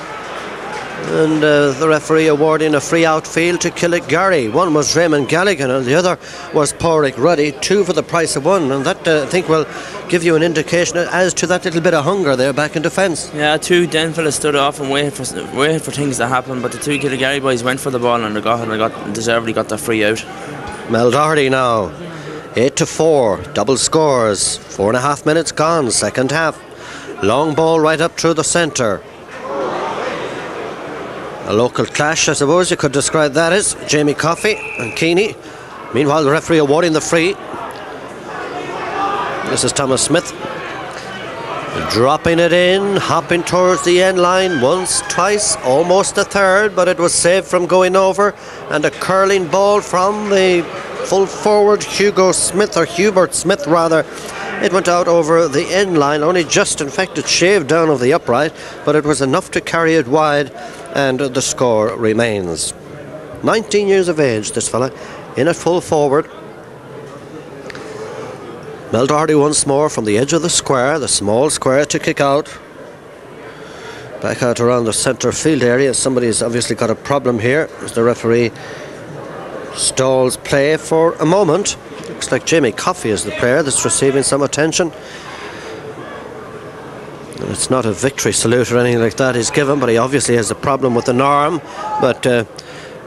And the referee awarding a free outfield to Killygarry. One was Raymond Galligan and the other was Pádraig Ruddy. 2 for the price of 1, and that I think will give you an indication as to that little bit of hunger there back in defence. Yeah, 2 Den fellas stood off and waited for things to happen, but the 2 Killygarry boys went for the ball and they deservedly got the free out. Mel Doherty now 8-4, double scores, 4.5 minutes gone, second half. Long ball right up through the centre. A local clash, I suppose you could describe that as. Jamie Coffey and Keeney. Meanwhile, the referee awarding the free. This is Thomas Smith. Dropping it in, hopping towards the end line once, twice, almost a third, but it was saved from going over. And a curling ball from the full forward Hubert Smith rather. It went out over the end line, only just, in fact it shaved down of the upright, but it was enough to carry it wide, and the score remains. 19 years of age, this fella, in at full forward. Mel Doherty once more from the edge of the square, the small square to kick out. Back out around the centre field area. Somebody's obviously got a problem here as the referee stalls play for a moment. Looks like Jamie Coffey is the player that's receiving some attention. And it's not a victory salute or anything like that he's given, but he obviously has a problem with an arm. But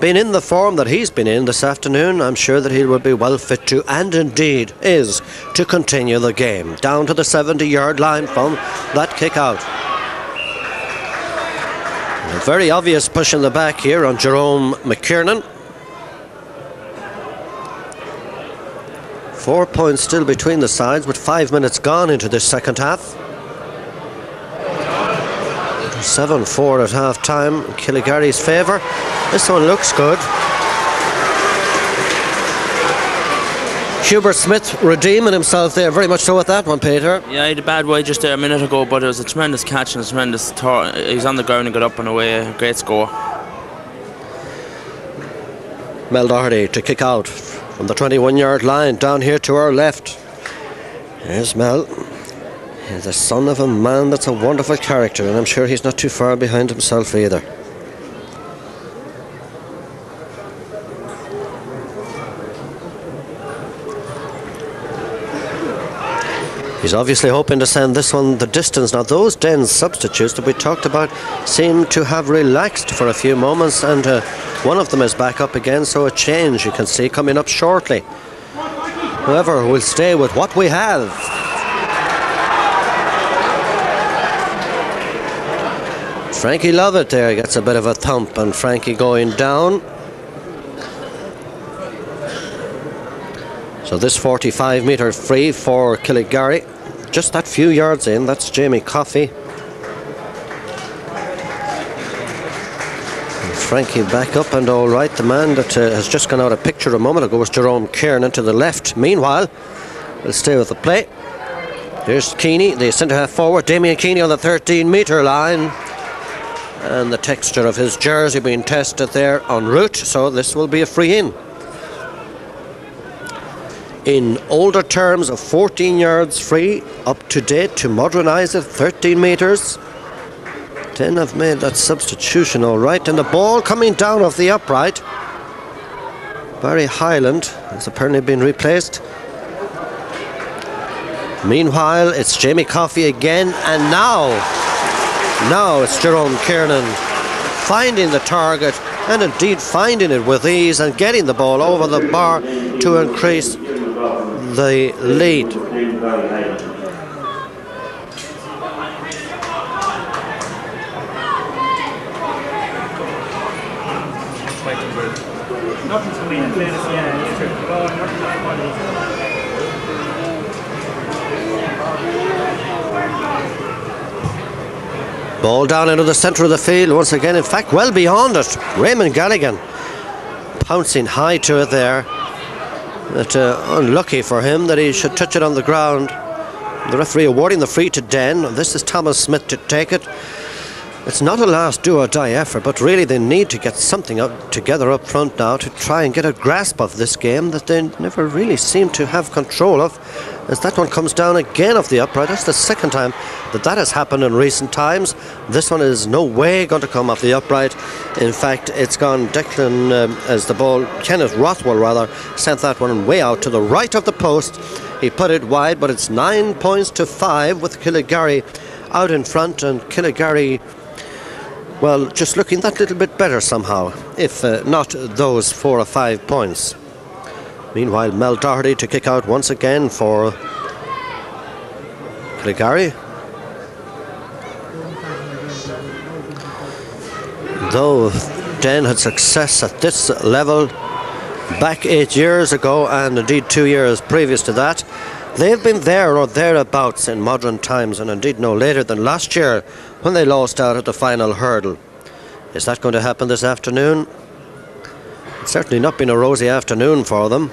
being in the form that he's been in this afternoon, I'm sure that he will be well fit to, and indeed is, to continue the game. Down to the 70-yard line from that kick out. A very obvious push in the back here on Jerome McKiernan. 4 points still between the sides with 5 minutes gone into this second half. 7-4 at half time in Killygarry's favour. This one looks good. Hubert Smith redeeming himself there very much so with that one, Peter. Yeah, he had a bad way just there a minute ago, but it was a tremendous catch and a tremendous throw. He was on the ground and got up and away. Great score. Mel Doherty to kick out from the 21-yard line down here to our left. Here's Mel. He's the son of a man that's a wonderful character, and I'm sure he's not too far behind himself either. He's obviously hoping to send this one the distance. Now those Den substitutes that we talked about seem to have relaxed for a few moments, and one of them is back up again, so a change you can see coming up shortly. However, we'll stay with what we have. Frankie Lovett there gets a bit of a thump, and Frankie going down. So this 45-metre free for Killygarry. Just that few yards in, that's Jamie Coffey. And Frankie back up and all right. The man that has just gone out of picture a moment ago was Jerome Kiernan to the left. Meanwhile, we'll stay with the play. Here's Keeney, the centre-half forward. Damien Keeney on the 13-metre line. And the texture of his jersey being tested there en route, so this will be a free in. in older terms of 14 yards free, up to date to modernise it, 13 metres. Denn have made that substitution all right, and the ball coming down off the upright. Barry Hyland has apparently been replaced. Meanwhile, it's Jamie Coffey again, and now it's Jerome Kiernan finding the target, and indeed finding it with ease and getting the ball over the bar to increase the lead. Ball down into the centre of the field once again, in fact well beyond it. Raymond Galligan pouncing high to it there. But unlucky for him that he should touch it on the ground. The referee awarding the free to Den. This is Thomas Smith to take it. It's not a last do or die effort, but really they need to get something together up front now to try and get a grasp of this game that they never really seem to have control of, as that one comes down again off the upright. That's the second time that has happened in recent times. This one is no way going to come off the upright. In fact, it's gone Declan, as the ball, Kenneth Rothwell rather, sent that one way out to the right of the post. He put it wide, but it's 9 points to 5 with Killygarry out in front, and Killygarry, well, just looking that little bit better somehow, if not those 4 or 5 points. Meanwhile, Mel Doherty to kick out once again for Killygarry. Though Den had success at this level back 8 years ago, and indeed 2 years previous to that, they've been there or thereabouts in modern times, and indeed no later than last year when they lost out at the final hurdle. Is that going to happen this afternoon? It's certainly not been a rosy afternoon for them.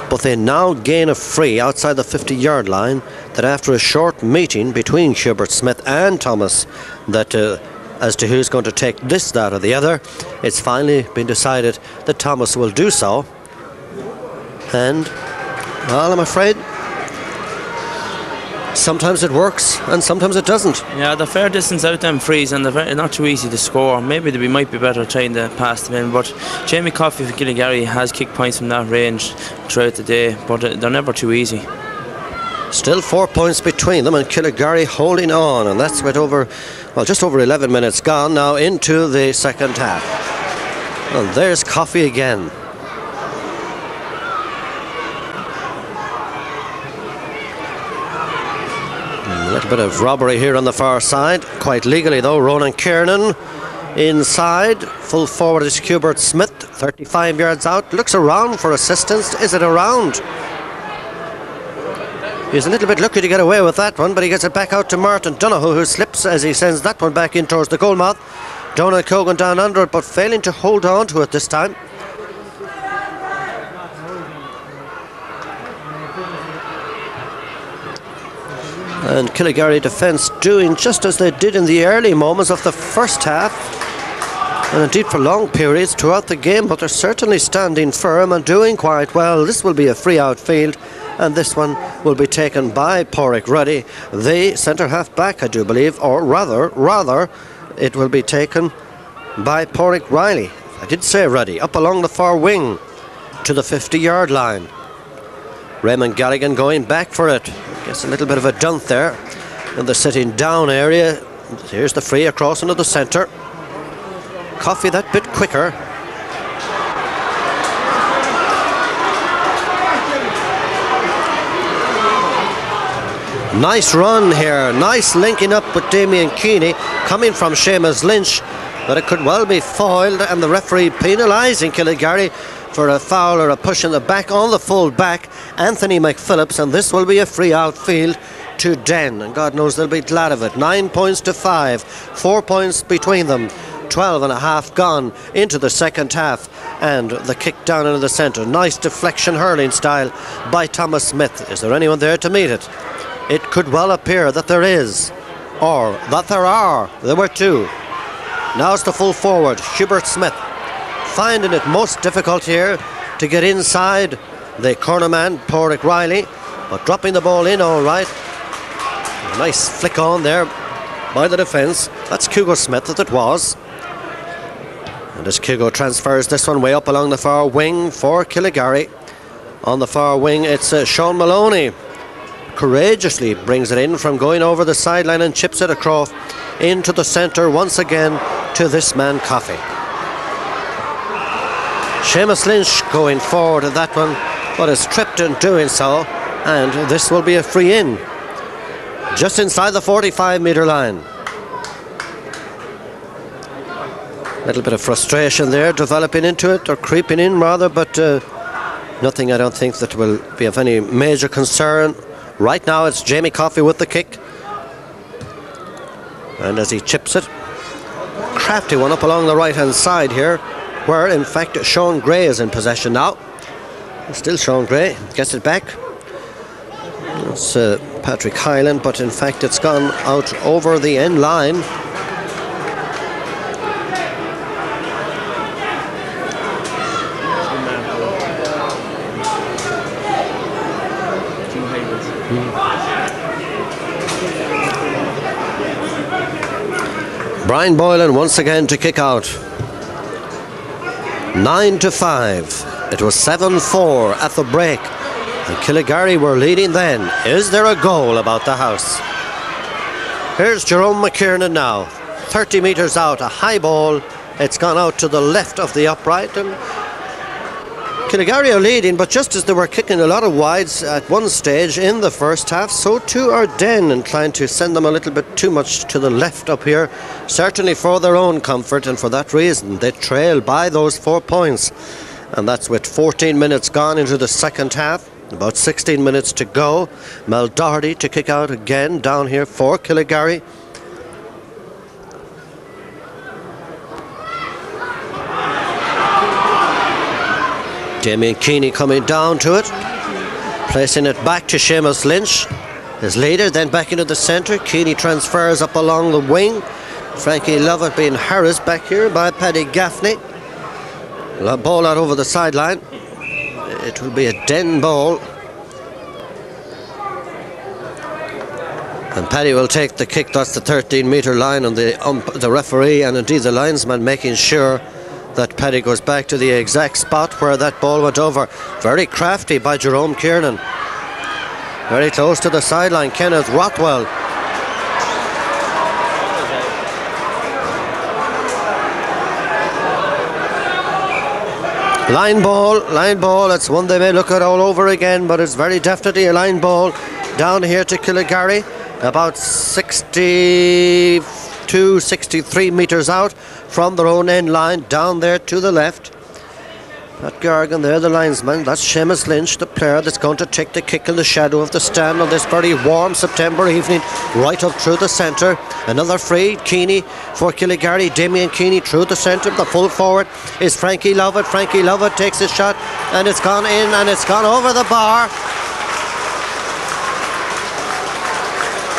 But they now gain a free outside the 50-yard line, that after a short meeting between Hubert Smith and Thomas, that as to who's going to take this, that or the other, it's finally been decided that Thomas will do so. And, well, I'm afraid sometimes it works and sometimes it doesn't. Yeah, the fair distance out them frees, and they're not too easy to score. Maybe we might be better trying to pass them in, but Jamie Coffey for Killygarry has kicked points from that range throughout the day, but they're never too easy. Still 4 points between them, and Killygarry holding on, and that's with just over 11 minutes gone now into the second half. And there's Coffey again. A little bit of robbery here on the far side, quite legally though. Ronan Kiernan inside, full forward is Hubert Smith, 35 yards out, looks around for assistance. Is it around? He's a little bit lucky to get away with that one, but he gets it back out to Martin Donoghue, who slips as he sends that one back in towards the goal mouth. Donald Cogan down under it, but failing to hold on to it this time. And Killygarry defence doing just as they did in the early moments of the first half, and indeed for long periods throughout the game, but they're certainly standing firm and doing quite well. This will be a free outfield, and this one will be taken by Porrick Ruddy, the centre half back, I do believe, or rather it will be taken by Porrick Riley. I did say Ruddy, up along the far wing to the 50-yard line. Raymond Galligan going back for it. Gets a little bit of a dunt there in the sitting down area. Here's the free across into the centre. Coffey that bit quicker. Nice run here, nice linking up with Damien Keeney, coming from Seamus Lynch, but it could well be foiled, and the referee penalising Killygarry for a foul or a push in the back on the full back, Anthony McPhillips, and this will be a free outfield to Den, and God knows they'll be glad of it. 9 points to 5, 4 points between them, 12 and a half gone into the second half, and the kick down into the centre. Nice deflection hurling style by Thomas Smith. Is there anyone there to meet it? It could well appear that there is, or that there are. There were two. Now it's the full forward, Hubert Smith. finding it most difficult here to get inside the corner man, Pádraig Riley, but dropping the ball in all right. A nice flick on there by the defence. That's Hugo Smith that it was. And as Hugo transfers this one way up along the far wing for Killygarry. On the far wing, it's Sean Maloney. Courageously brings it in from going over the sideline and chips it across into the centre once again to this man Coffey. Seamus Lynch going forward at that one, but is tripped in doing so, and this will be a free in just inside the 45-metre line. A little bit of frustration there developing into it, or creeping in rather, but nothing I don't think that will be of any major concern. Right now it's Jamie Coffey with the kick, and as he chips it, crafty one up along the right hand side here, where in fact Sean Gray is in possession now. Still Sean Gray gets it back. It's Patrick Hyland, but in fact it's gone out over the end line. Brian Boylan once again to kick out. 9-5. It was 7-4 at the break. And Killygarry were leading then. Is there a goal about the house? Here's Jerome McKiernan now. 30 metres out, a high ball. It's gone out to the left of the upright. And Killygarry are leading, but just as they were kicking a lot of wides at one stage in the first half, so too are Den, and trying to send them a little bit too much to the left up here, certainly for their own comfort, and for that reason they trail by those 4 points. And that's with 14 minutes gone into the second half, about 16 minutes to go. Mel Doherty to kick out again down here for Killygarry. Damien Keeney coming down to it, placing it back to Seamus Lynch, his leader, then back into the centre. Keeney transfers up along the wing. Frankie Lovett being harassed back here by Paddy Gaffney. Ball out over the sideline. It will be a Den ball. And Paddy will take the kick. That's the 13-metre line, and the referee and indeed the linesman making sure that Paddy goes back to the exact spot where that ball went over. Very crafty by Jerome Kiernan. Very close to the sideline, Kenneth Rothwell. Line ball, it's one they may look at all over again, but it's very definitely a line ball down here to Killygarry, about 63 metres out from their own end line, down there to the left. Pat Gargan there, the linesman. That's Seamus Lynch, the player that's going to take the kick in the shadow of the stand on this very warm September evening, right up through the centre. Another free, Keeney for Killygarry. Damien Keeney through the centre. The full forward is Frankie Lovett. Frankie Lovett takes his shot, and it's gone in, and it's gone over the bar.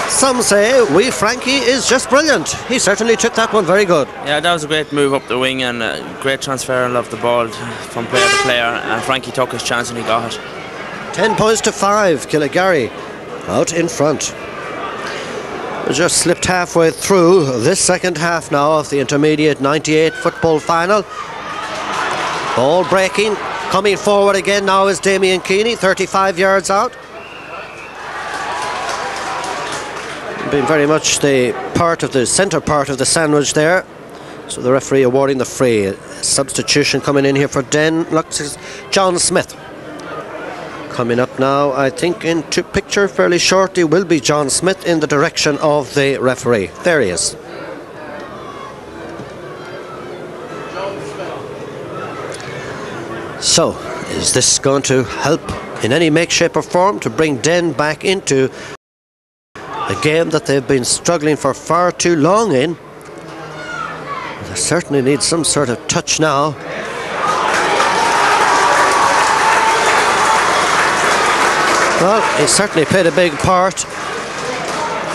Some say wee Frankie is just brilliant. He certainly took that one very good. Yeah, that was a great move up the wing, and a great transfer of the ball from player to player, and Frankie took his chance and he got it. 10 points to 5, Killygarry out in front. We just slipped halfway through this second half now of the intermediate 98 football final. Ball breaking, coming forward again now is Damien Keeney, 35 yards out. Been very much the centre part of the sandwich there. So the referee awarding the free. Substitution coming in here for Den. Looks is John Smith. Coming up now, I think into picture fairly shortly, will be John Smith in the direction of the referee. There he is. So, is this going to help in any make, shape or form to bring Den back into a game that they've been struggling for far too long in? They certainly need some sort of touch now. Well, he certainly played a big part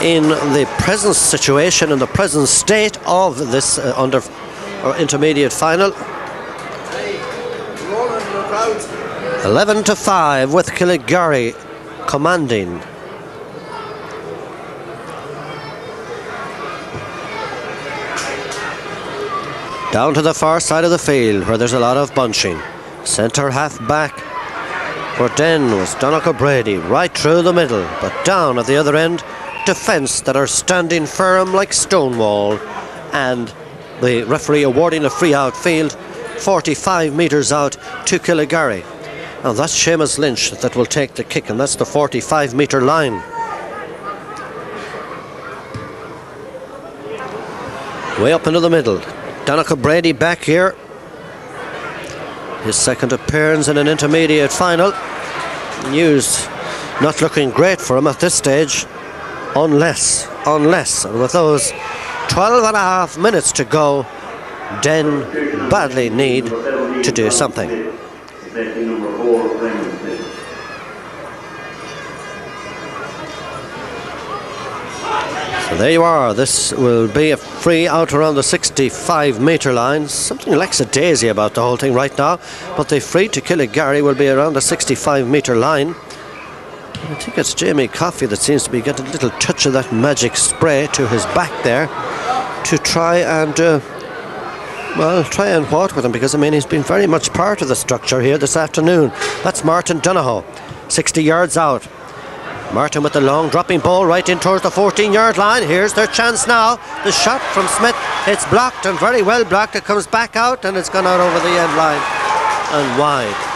in the present situation and the present state of this intermediate final. 11-5 with Killygarry commanding. Down to the far side of the field where there's a lot of bunching. Centre half back for Den was Donnacha Brady, right through the middle, but down at the other end, defence that are standing firm like Stonewall, and the referee awarding a free outfield 45 metres out to Killygarry. Now that's Seamus Lynch that will take the kick, and that's the 45 metre line. Way up into the middle, Donnacha Brady back here. His second appearance in an intermediate final. News not looking great for him at this stage, unless, and with those 12 and a half minutes to go, Den badly need to do something. So there you are. This will be a free out around the 65 metre line. Something lackadaisy about the whole thing right now, but the free to Killygarry will be around the 65 metre line. I think it's Jamie Coffey that seems to be getting a little touch of that magic spray to his back there to try and what with him, because I mean he's been very much part of the structure here this afternoon. That's Martin Donohoe, 60 yards out. Martin with the long dropping ball right in towards the 14-yard line. Here's their chance now. The shot from Smith, it's blocked, and very well blocked. It comes back out and it's gone out over the end line and wide.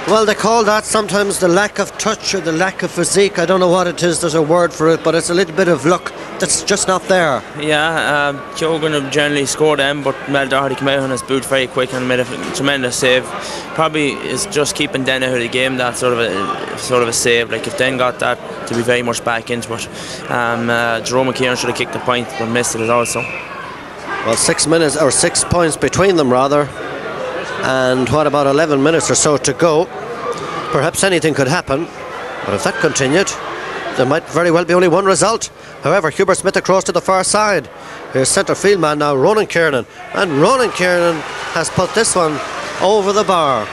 Well, they call that sometimes the lack of touch or the lack of physique. I don't know what it is, there's a word for it, but it's a little bit of luck that's just not there. Yeah, Kyogan have generally scored them, but Mel Doherty came out on his boot very quick and made a tremendous save. Probably is just keeping Den out of the game, that sort of a save. Like if Den got that, to be very much back into it. Jerome McKeon should have kicked the point, but missed it also. Well, 6 minutes, or 6 points between them rather. And what about 11 minutes or so to go? Perhaps anything could happen, but if that continued, there might very well be only one result. However, Hubert Smith across to the far side. Here's centre field man now, Ronan Kiernan, and Ronan Kiernan has put this one over the bar.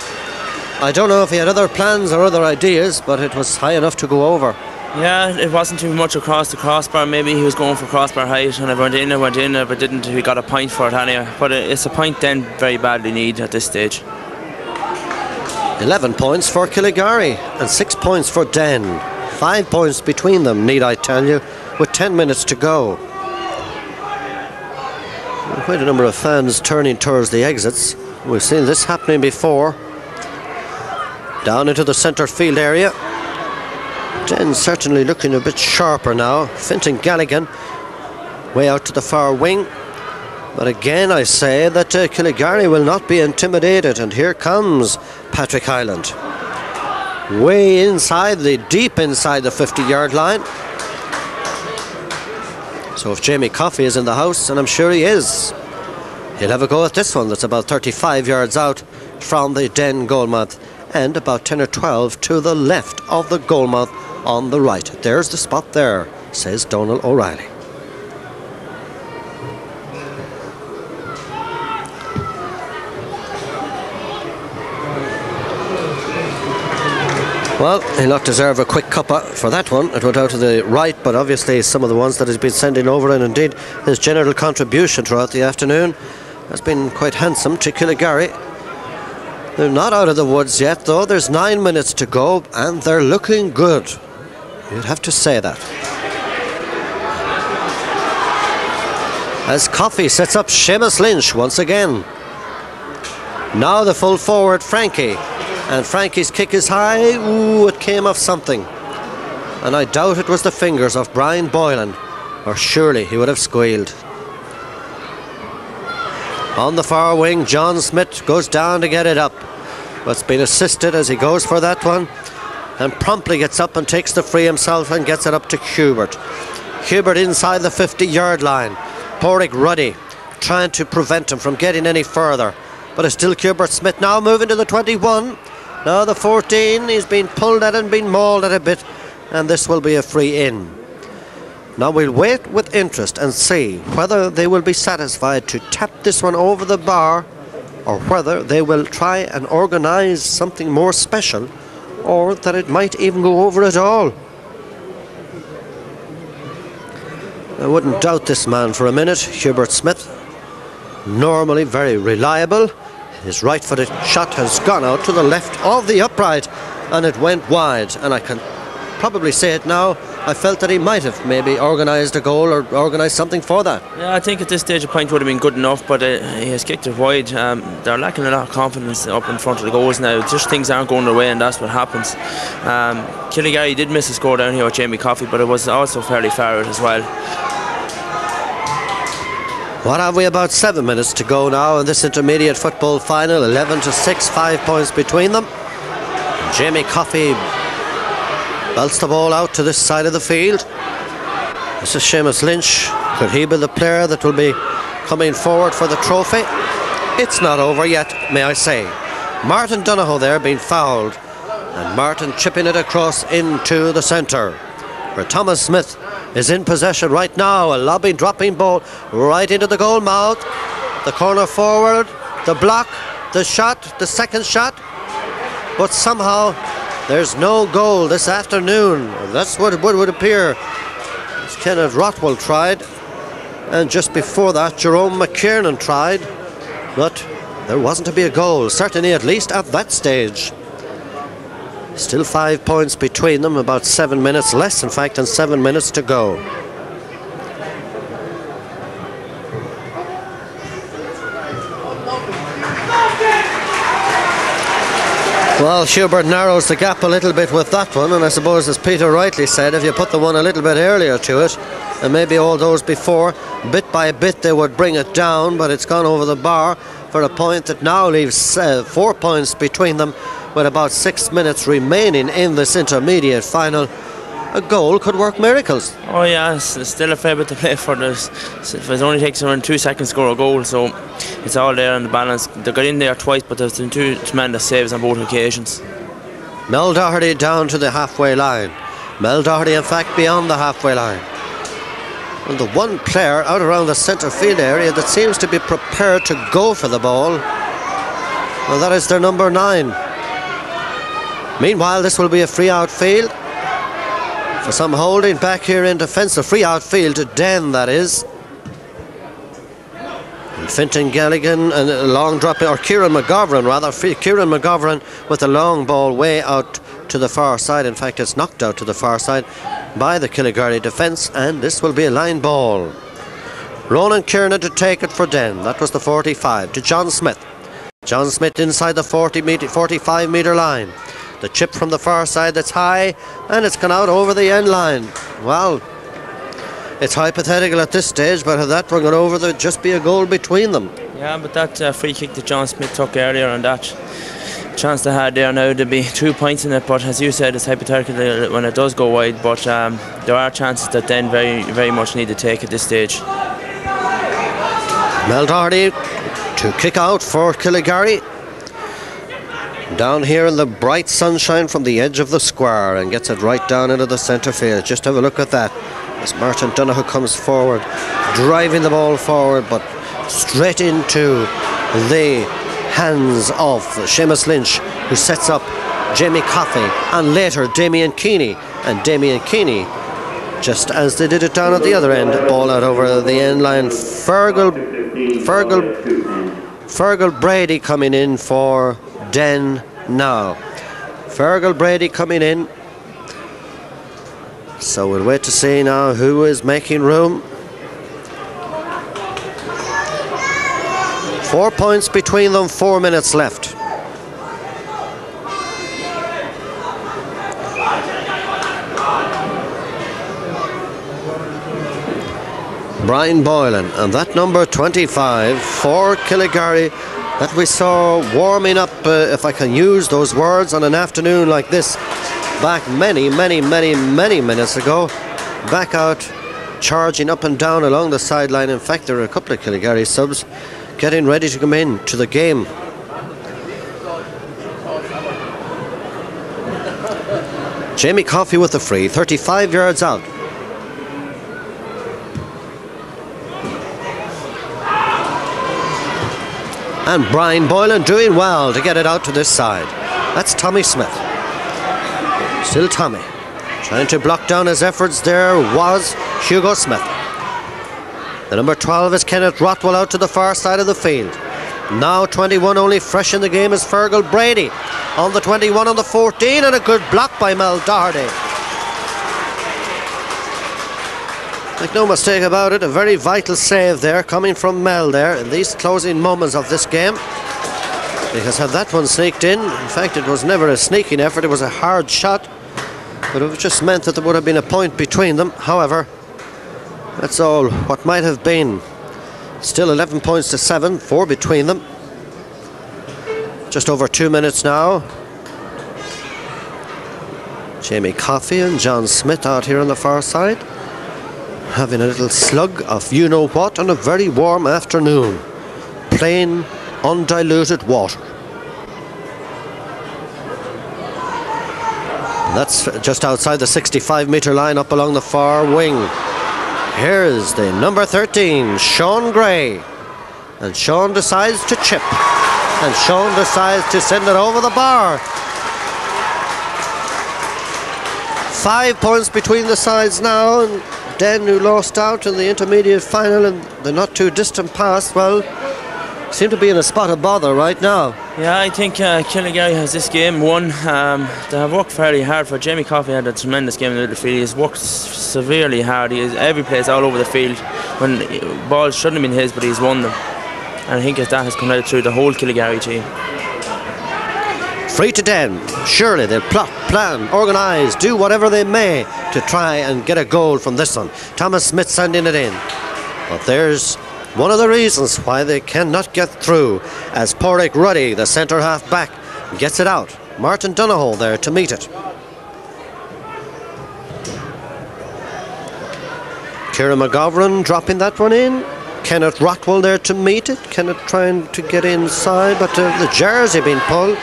I don't know if he had other plans or other ideas, but it was high enough to go over. Yeah, it wasn't too much across the crossbar. Maybe he was going for crossbar height, and it went in, but didn't. He got a point for it anyway. But it's a point Den very badly need at this stage. 11 points for Killygarry and 6 points for Den. 5 points between them, need I tell you, with 10 minutes to go. Quite a number of fans turning towards the exits. We've seen this happening before. Down into the centre field area. Den certainly looking a bit sharper now. Fintan Galligan way out to the far wing. But again I say that Killygarry will not be intimidated, and here comes Patrick Hyland. Way inside, deep inside the 50-yard line. So if Jamie Coffey is in the house, and I'm sure he is, he'll have a go at this one that's about 35 yards out from the Den goalmouth, and about 10 or 12 to the left of the goalmouth on the right. There's the spot there, says Donal O'Reilly. Well, he'll not deserve a quick cuppa for that one. It went out to the right, but obviously some of the ones that he's been sending over, and indeed his general contribution throughout the afternoon, has been quite handsome to Killygarry. They're not out of the woods yet, though. There's 9 minutes to go, and they're looking good. You'd have to say that. As Coffey sets up Seamus Lynch once again. Now the full forward, Frankie. And Frankie's kick is high. Ooh, it came off something. And I doubt it was the fingers of Brian Boylan, or surely he would have squealed. On the far wing, John Smith goes down to get it up. But's been assisted as he goes for that one, and promptly gets up and takes the free himself and gets it up to Hubert. Hubert inside the 50-yard line. Porrick Ruddy trying to prevent him from getting any further. But it's still Hubert Smith now moving to the 21. Now the 14, he's been pulled at and been mauled at a bit, and this will be a free in. Now we'll wait with interest and see whether they will be satisfied to tap this one over the bar or whether they will try and organise something more special, or that it might even go over at all. I wouldn't doubt this man for a minute, Hubert Smith. Normally very reliable. His right-footed shot has gone out to the left of the upright, and it went wide. And I can probably say it now, I felt that he might have maybe organised a goal or organised something for that. Yeah, I think at this stage a point would have been good enough, but he has kicked it wide. They're lacking a lot of confidence up in front of the goals now. Just things aren't going their way, and that's what happens. Killygarry did miss a score down here with Jamie Coffey, but it was also fairly far out as well. What have we? About 7 minutes to go now in this intermediate football final. 11-6, 5 points between them. Jamie Coffey belts the ball out to this side of the field. This is Seamus Lynch. Could he be the player that will be coming forward for the trophy? It's not over yet, may I say. Martin Donohoe there being fouled, and Martin chipping it across into the centre, where Thomas Smith is in possession right now. A lobbing, dropping ball right into the goal mouth. The corner forward, the block, the shot, the second shot. But somehow there's no goal this afternoon. That's what it would appear. As Kenneth Rothwell tried, and just before that Jerome McKiernan tried, but there wasn't to be a goal, certainly at least at that stage. Still 5 points between them, about 7 minutes, less in fact than 7 minutes to go. Well, Hubert narrows the gap a little bit with that one, and I suppose, as Peter rightly said, if you put the one a little bit earlier to it, and maybe all those before, bit by bit they would bring it down, but it's gone over the bar for a point that now leaves 4 points between them, with about 6 minutes remaining in this intermediate final. A goal could work miracles. Oh yeah, it's still a fair bit to play for this. If it only takes around 2 seconds to score a goal, so it's all there on the balance. They got in there twice, but there's been 2 tremendous saves on both occasions. Mel Doherty down to the halfway line. Mel Doherty in fact beyond the halfway line. And the one player out around the centre field area that seems to be prepared to go for the ball, well, that is their number 9. Meanwhile, this will be a free outfield for some holding back here in defence. A free outfield to Den, that is. And Fintan Galligan and a long drop, or Kieran McGovern rather. Kieran McGovern with a long ball way out to the far side. In fact, it's knocked out to the far side by the Killygarry defence, and this will be a line ball. Ronan Kiernan to take it for Den. That was the 45 to John Smith. John Smith inside the 45 metre line. The chip from the far side that's high, and it's gone out over the end line. Well, it's hypothetical at this stage, but had that run it over, there'd just be a goal between them. Yeah, but that free kick that John Smith took earlier, and that chance they had there now, there'd be 2 points in it, but as you said, it's hypothetical when it does go wide, but there are chances that then very, very much need to take at this stage. Mel Doherty to kick out for Killygarry. Down here in the bright sunshine from the edge of the square, and gets it right down into the centre field. Just have a look at that as Martin Donohoe comes forward, driving the ball forward, but straight into the hands of Seamus Lynch, who sets up Jamie Coffey and later Damien Keeney. And Damien Keeney, just as they did it down at the other end, ball out over the end line. Fergal Brady coming in for Den now. Fergal Brady coming in. So we'll wait to see now who is making room. 4 points between them, 4 minutes left. Brian Boylan, and that number 25 for Killygarry that we saw warming up, if I can use those words, on an afternoon like this back many minutes ago, back out charging up and down along the sideline. In fact, there are a couple of Killygarry subs getting ready to come in to the game. Jamie Coffey with the free, 35 yards out. And Brian Boylan doing well to get it out to this side. That's Tommy Smith. Still Tommy. Trying to block down his efforts there was Hugo Smith. The number 12 is Kenneth Rothwell out to the far side of the field. Now 21 only fresh in the game is Fergal Brady. On the 21 on the 14 and a good block by Mel Doherty. Make no mistake about it, a very vital save there coming from Mel there in these closing moments of this game. Because had that one sneaked in fact it was never a sneaking effort, it was a hard shot. But it just meant that there would have been a point between them. However, that's all what might have been. Still 11 points to 7, 4 between them. Just over 2 minutes now. Jamie Coffey and John Smith out here on the far side, having a little slug of you-know-what on a very warm afternoon. Plain, undiluted water. And that's just outside the 65-metre line up along the far wing. Here's the number 13, Sean Gray. And Sean decides to chip. And Sean decides to send it over the bar. 5 points between the sides now. And Den, who lost out in the intermediate final in the not too distant past, well, seem to be in a spot of bother right now. Yeah, I think Killygarry has this game won. They have worked fairly hard for. Jamie Coffey had a tremendous game in the middle field. He's worked severely hard. He is every place all over the field when balls shouldn't have been his, but he's won them. And I think that has come out through the whole Killygarry team. Free to Den. Surely they'll plot, plan, organise, do whatever they may to try and get a goal from this one. Thomas Smith sending it in. But there's one of the reasons why they cannot get through, as Porrick Ruddy, the centre half back, gets it out. Martin Donohoe there to meet it. Kieran McGovern dropping that one in. Kenneth Rothwell there to meet it. Kenneth trying to get inside, but the jersey being pulled.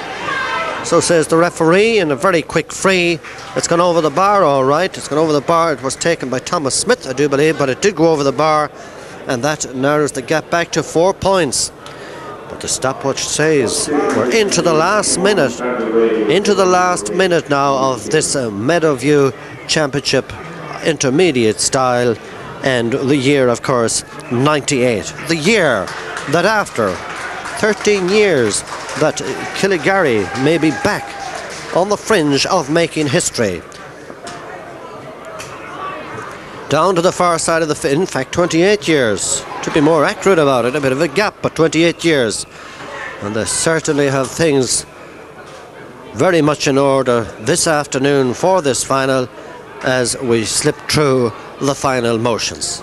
So says the referee, in a very quick free. It's gone over the bar, all right. It's gone over the bar. It was taken by Thomas Smith, I do believe, but it did go over the bar. And that narrows the gap back to 4 points. But the stopwatch says we're into the last minute. Into the last minute now of this Meadowview Championship intermediate style. And the year, of course, 98. The year that after 13 years that Killygarry may be back on the fringe of making history. Down to the far side of the field, in fact 28 years, to be more accurate about it, a bit of a gap, but 28 years. And they certainly have things very much in order this afternoon for this final as we slip through the final motions.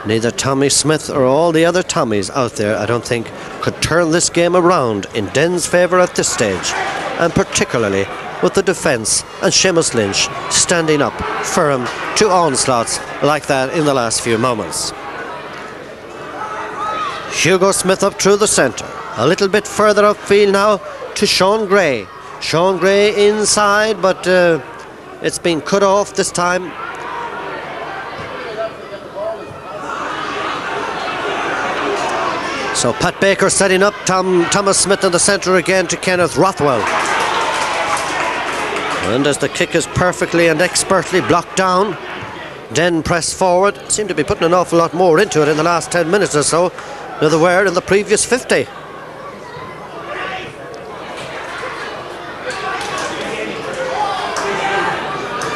Neither Tommy Smith or all the other Tommies out there, I don't think, could turn this game around in Den's favour at this stage, and particularly with the defence and Seamus Lynch standing up firm to onslaughts like that in the last few moments. Hugo Smith up through the centre, a little bit further upfield now to Sean Gray. Sean Gray inside, but it's been cut off this time. So Pat Baker setting up Thomas Smith in the centre again to Kenneth Rothwell. And as the kick is perfectly and expertly blocked down, Den press forward. Seem to be putting an awful lot more into it in the last 10 minutes or so than they were in the previous 50.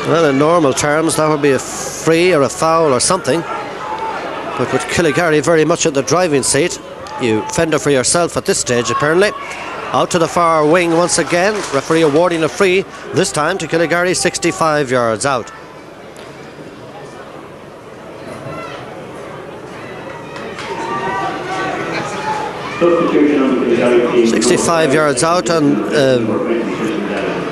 Well, in normal terms that would be a free or a foul or something, but with Killygarry very much at the driving seat, you fender for yourself at this stage apparently. Out to the far wing once again, referee awarding a free, this time to Killygarry, 65 yards out. Substitution on the Killygarry team. 65 yards out, and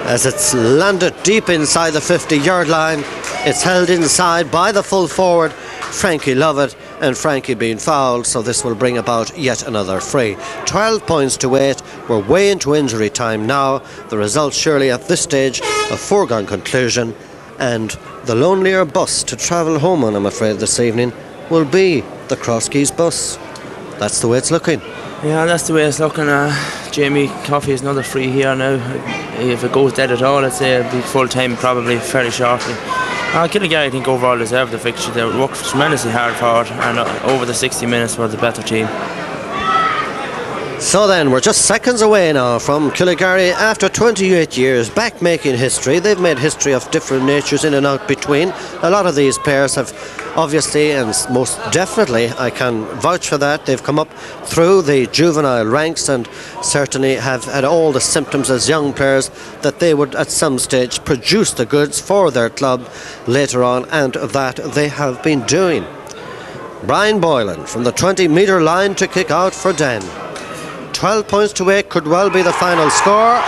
as it's landed deep inside the 50-yard line, it's held inside by the full forward, Frankie Lovett, and Frankie being fouled, so this will bring about yet another free. 12 points to 8. We're way into injury time now. The result surely at this stage a foregone conclusion, and the lonelier bus to travel home on, I'm afraid, this evening will be the Crosskeys bus. That's the way it's looking. Yeah, that's the way it's looking. Jamie Coffey is another free here now. If it goes dead at all, I'd say it'll be full time probably fairly shortly. Killygarry, I think, overall deserved the victory. They worked tremendously hard for it, and over the 60 minutes were the better team. So then, we're just seconds away now from Killygarry after 28 years, back making history. They've made history of different natures in and out between. A lot of these players have obviously, and most definitely, I can vouch for that, they've come up through the juvenile ranks and certainly have had all the symptoms as young players that they would at some stage produce the goods for their club later on, and that they have been doing. Brian Boylan from the 20-metre line to kick out for Den. 12 points to 8 could well be the final score.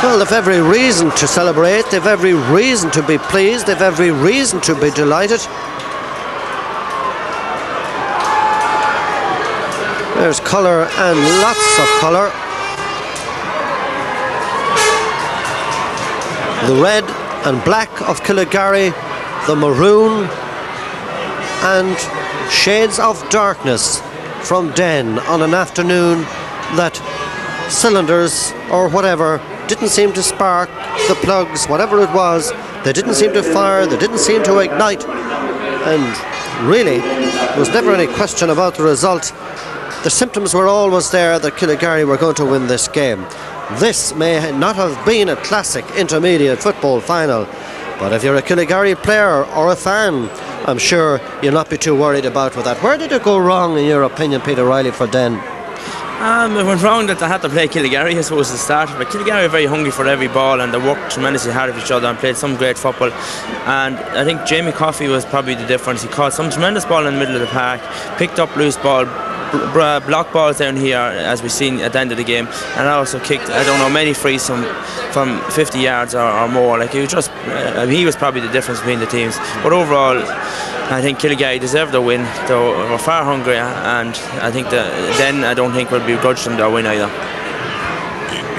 Well, they've every reason to celebrate, they've every reason to be pleased, they've every reason to be delighted. There's colour and lots of colour. The red and black of Killygarry, the maroon and shades of darkness from Den on an afternoon that cylinders or whatever didn't seem to spark, the plugs, whatever it was, they didn't seem to fire, they didn't seem to ignite, and really there was never any question about the result. The symptoms were always there that Killygarry were going to win this game. This may not have been a classic intermediate football final, but if you're a Killygarry player or a fan, I'm sure you'll not be too worried about with that. Where did it go wrong, in your opinion, Peter Riley, for Den? It went wrong that they had to play Killygarry, I suppose, at the start. But Killygarry were very hungry for every ball, and they worked tremendously hard with each other and played some great football. And I think Jamie Coffey was probably the difference. He caught some tremendous ball in the middle of the park, picked up loose ball, block balls down here, as we've seen at the end of the game, and also kicked, I don't know, many frees from 50 yards or more. Like, he was just, he was probably the difference between the teams. But overall, I think Killygarry deserved the win. They were far hungrier, and I think that Den, I don't think, would begrudge them their win either.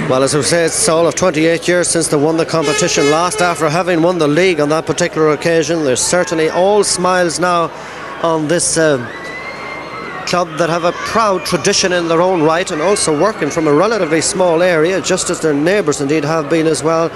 Well, as we say, it's all of 28 years since they won the competition last after having won the league on that particular occasion. There's certainly all smiles now on this club that have a proud tradition in their own right, and also working from a relatively small area, just as their neighbours indeed have been as well.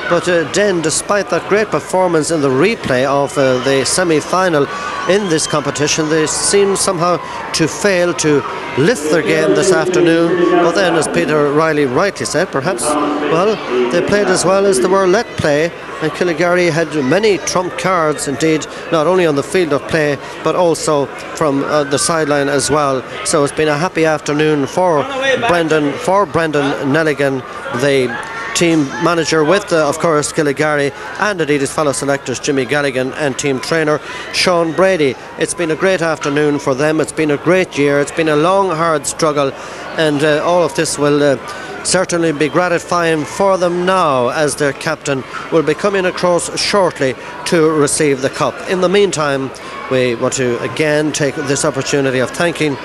But Den, despite that great performance in the replay of the semi-final in this competition, they seem somehow to fail to lift their game this afternoon. But then, as Peter Riley rightly said, perhaps, well, they played as well as they were let play, and Killygarry had many trump cards indeed, not only on the field of play but also from the sideline as well. So it's been a happy afternoon for Brendan Nelligan, the team manager with of course Killygarry, and indeed his fellow selectors Jimmy Galligan and team trainer Sean Brady. It's been a great afternoon for them, it's been a great year, it's been a long hard struggle, and all of this will certainly be gratifying for them now, as their captain will be coming across shortly to receive the cup. In the meantime, we want to again take this opportunity of thanking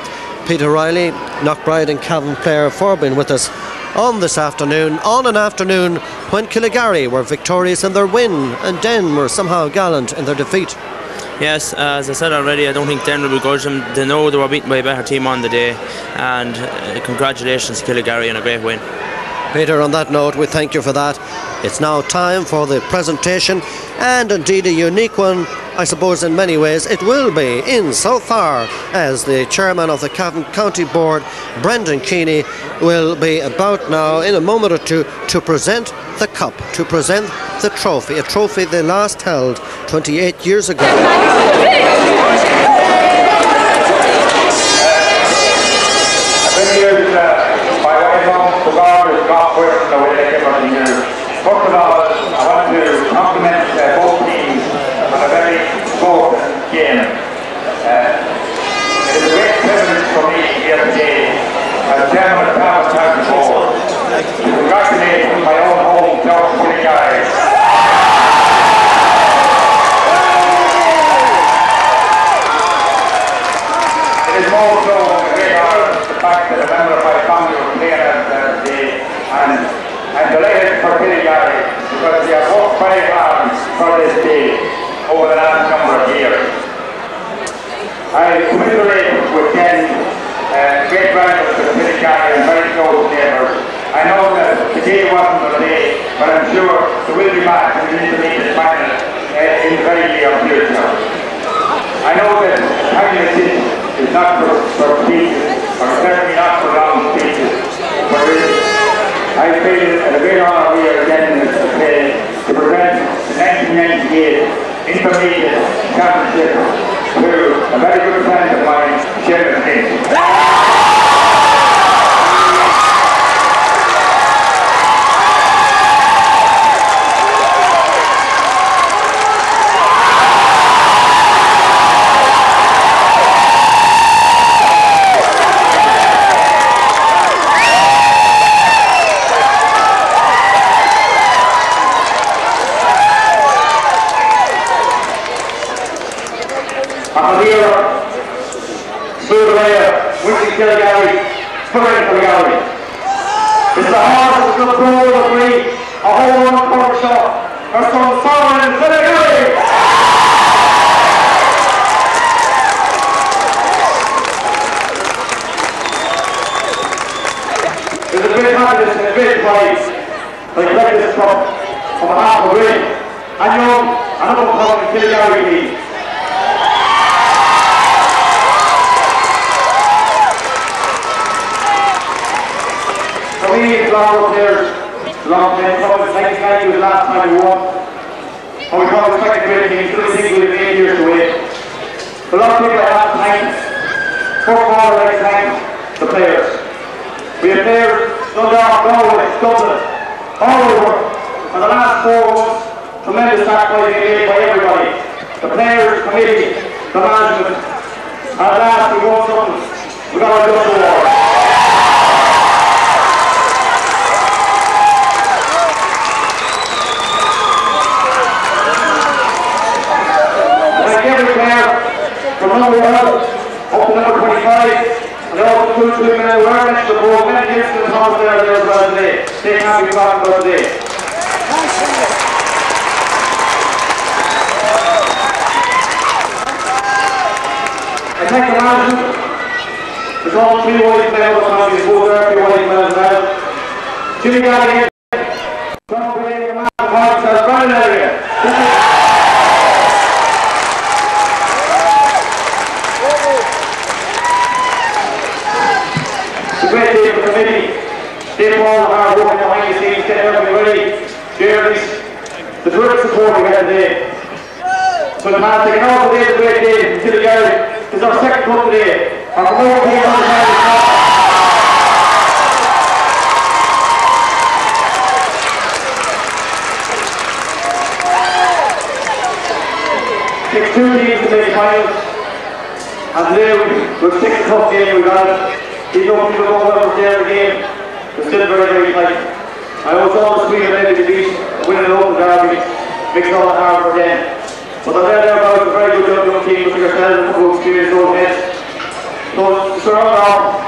Peter Riley, Knockbride and Cavan player, for being with us on this afternoon, on an afternoon when Killygarry were victorious in their win and Den were somehow gallant in their defeat. Yes, as I said already, I don't think Den will begrudge them. They know they were beaten by a better team on the day, and congratulations to Killygarry on a great win. Peter, on that note, we thank you for that. It's now time for the presentation, and indeed a unique one, I suppose, in many ways. It will be, in so far as the chairman of the Cavan County Board, Brendan Keeney, will be about now in a moment or two to present the cup, to present the trophy, a trophy they last held 28 years ago. First of all, I want to compliment both teams on a very good game. It is a great privilege for me here today as chairman of the Cavan County Board to congratulate my own home club, Killygarry. It is more so a great honour, the fact that a member of my family was playing today, and I'm delighted for Killygarry because they have worked very hard for this day. over the last number of years. I commiserate with Denn, great rivals with Killygarry and very close neighbours. I know that today wasn't the day, but I'm sure there will be match in the intermediate final in the very near future. I know that having a seat is not for speeches, or certainly not for long speeches, but I feel it a great honour here again to present the 1998 Intermediate Championship to a very good friend of mine, Sheriff King. Killygarry, Killygarry. It's the horse of the pro of the breed, a whole one court shot. Her son Solomon Killygarry. There's a great happiness and a great pride that I collect this cup on behalf of Wayne and Young and up upon the Killygarry team. For me, the long players, the long players, 1990 was the last time we won. And we call it the second great team, still think we have 8 years to wait. The long people I have tonight, football right tonight, the players. We have players, Dundalk, Galway, Dublin, all over. And the last 4 months, tremendous sacrifice made by everybody. The players, committee, the management. And at last we won something. We got our Dublin award. From number 1 up to number 25, and they also include 2 men who are next to the ball. Many years to the house there as well today. They can't be talking about today. I thank the management. There's all 3 wise men out of the family, both there, 3 wise men as well. Killygarry, John Gray, the man of the park, says, Brian Elliott. Great day for the committee. They do all the hard work behind the scenes, getting everything ready. Jeremy's, the direct support we had today. Fantastic. And also today is a great day in Killygarry. It's our second cup today. Our promoter team on the side. It's 2 teams to make finals. And today we've 6 cup game we got it. Even though people don't know what the game, it's still very, very tight. I was always sweet and ready to beat, winning an open derby, makes it all hard for them. But I'm there about a very good young team with yourselves and who experience those heads. So, surround our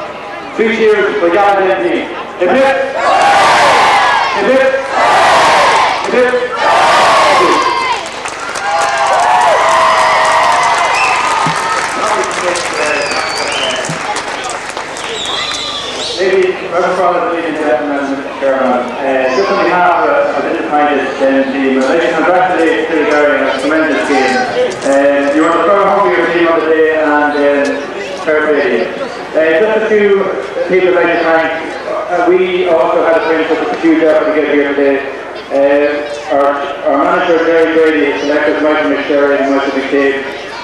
3 cheers for Gavin and team. Hip hip! Hip hip! Hip hip! Maybe, ladies and gentlemen, Mr. Chairman, just on behalf of the United team, I'd like to congratulate Killygarry on a tremendous game. You were the third home of your team on the day and fair play. Just a few people I'd like to thank. We also had a friendship with a huge effort to get here today. Our manager, Jerry Brady, selected Michael McSherry and Michael McCabe,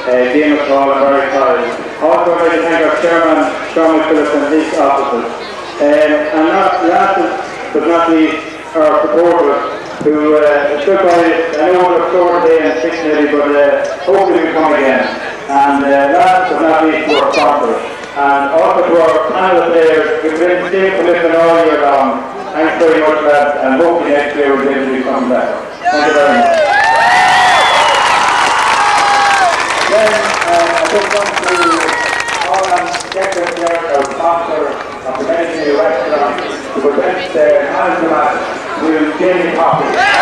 Dana McCall and Barry Collins. Also, I'd like to thank our chairman, Sean McPhillips, and his officers. And last but not least, our supporters who stood by us. I know we're short today and 6 maybe, but hopefully we come again. And last but not least, to our sponsors. And also to our panel of players who've been the same commitment all year long. Thanks very much, lads, and hopefully next year we'll be able to do something better. Thank you very much. Then I just want to call on Secretary Clare, our sponsor of the Medicine Restaurant, to present the manager match with Jamie Coffey.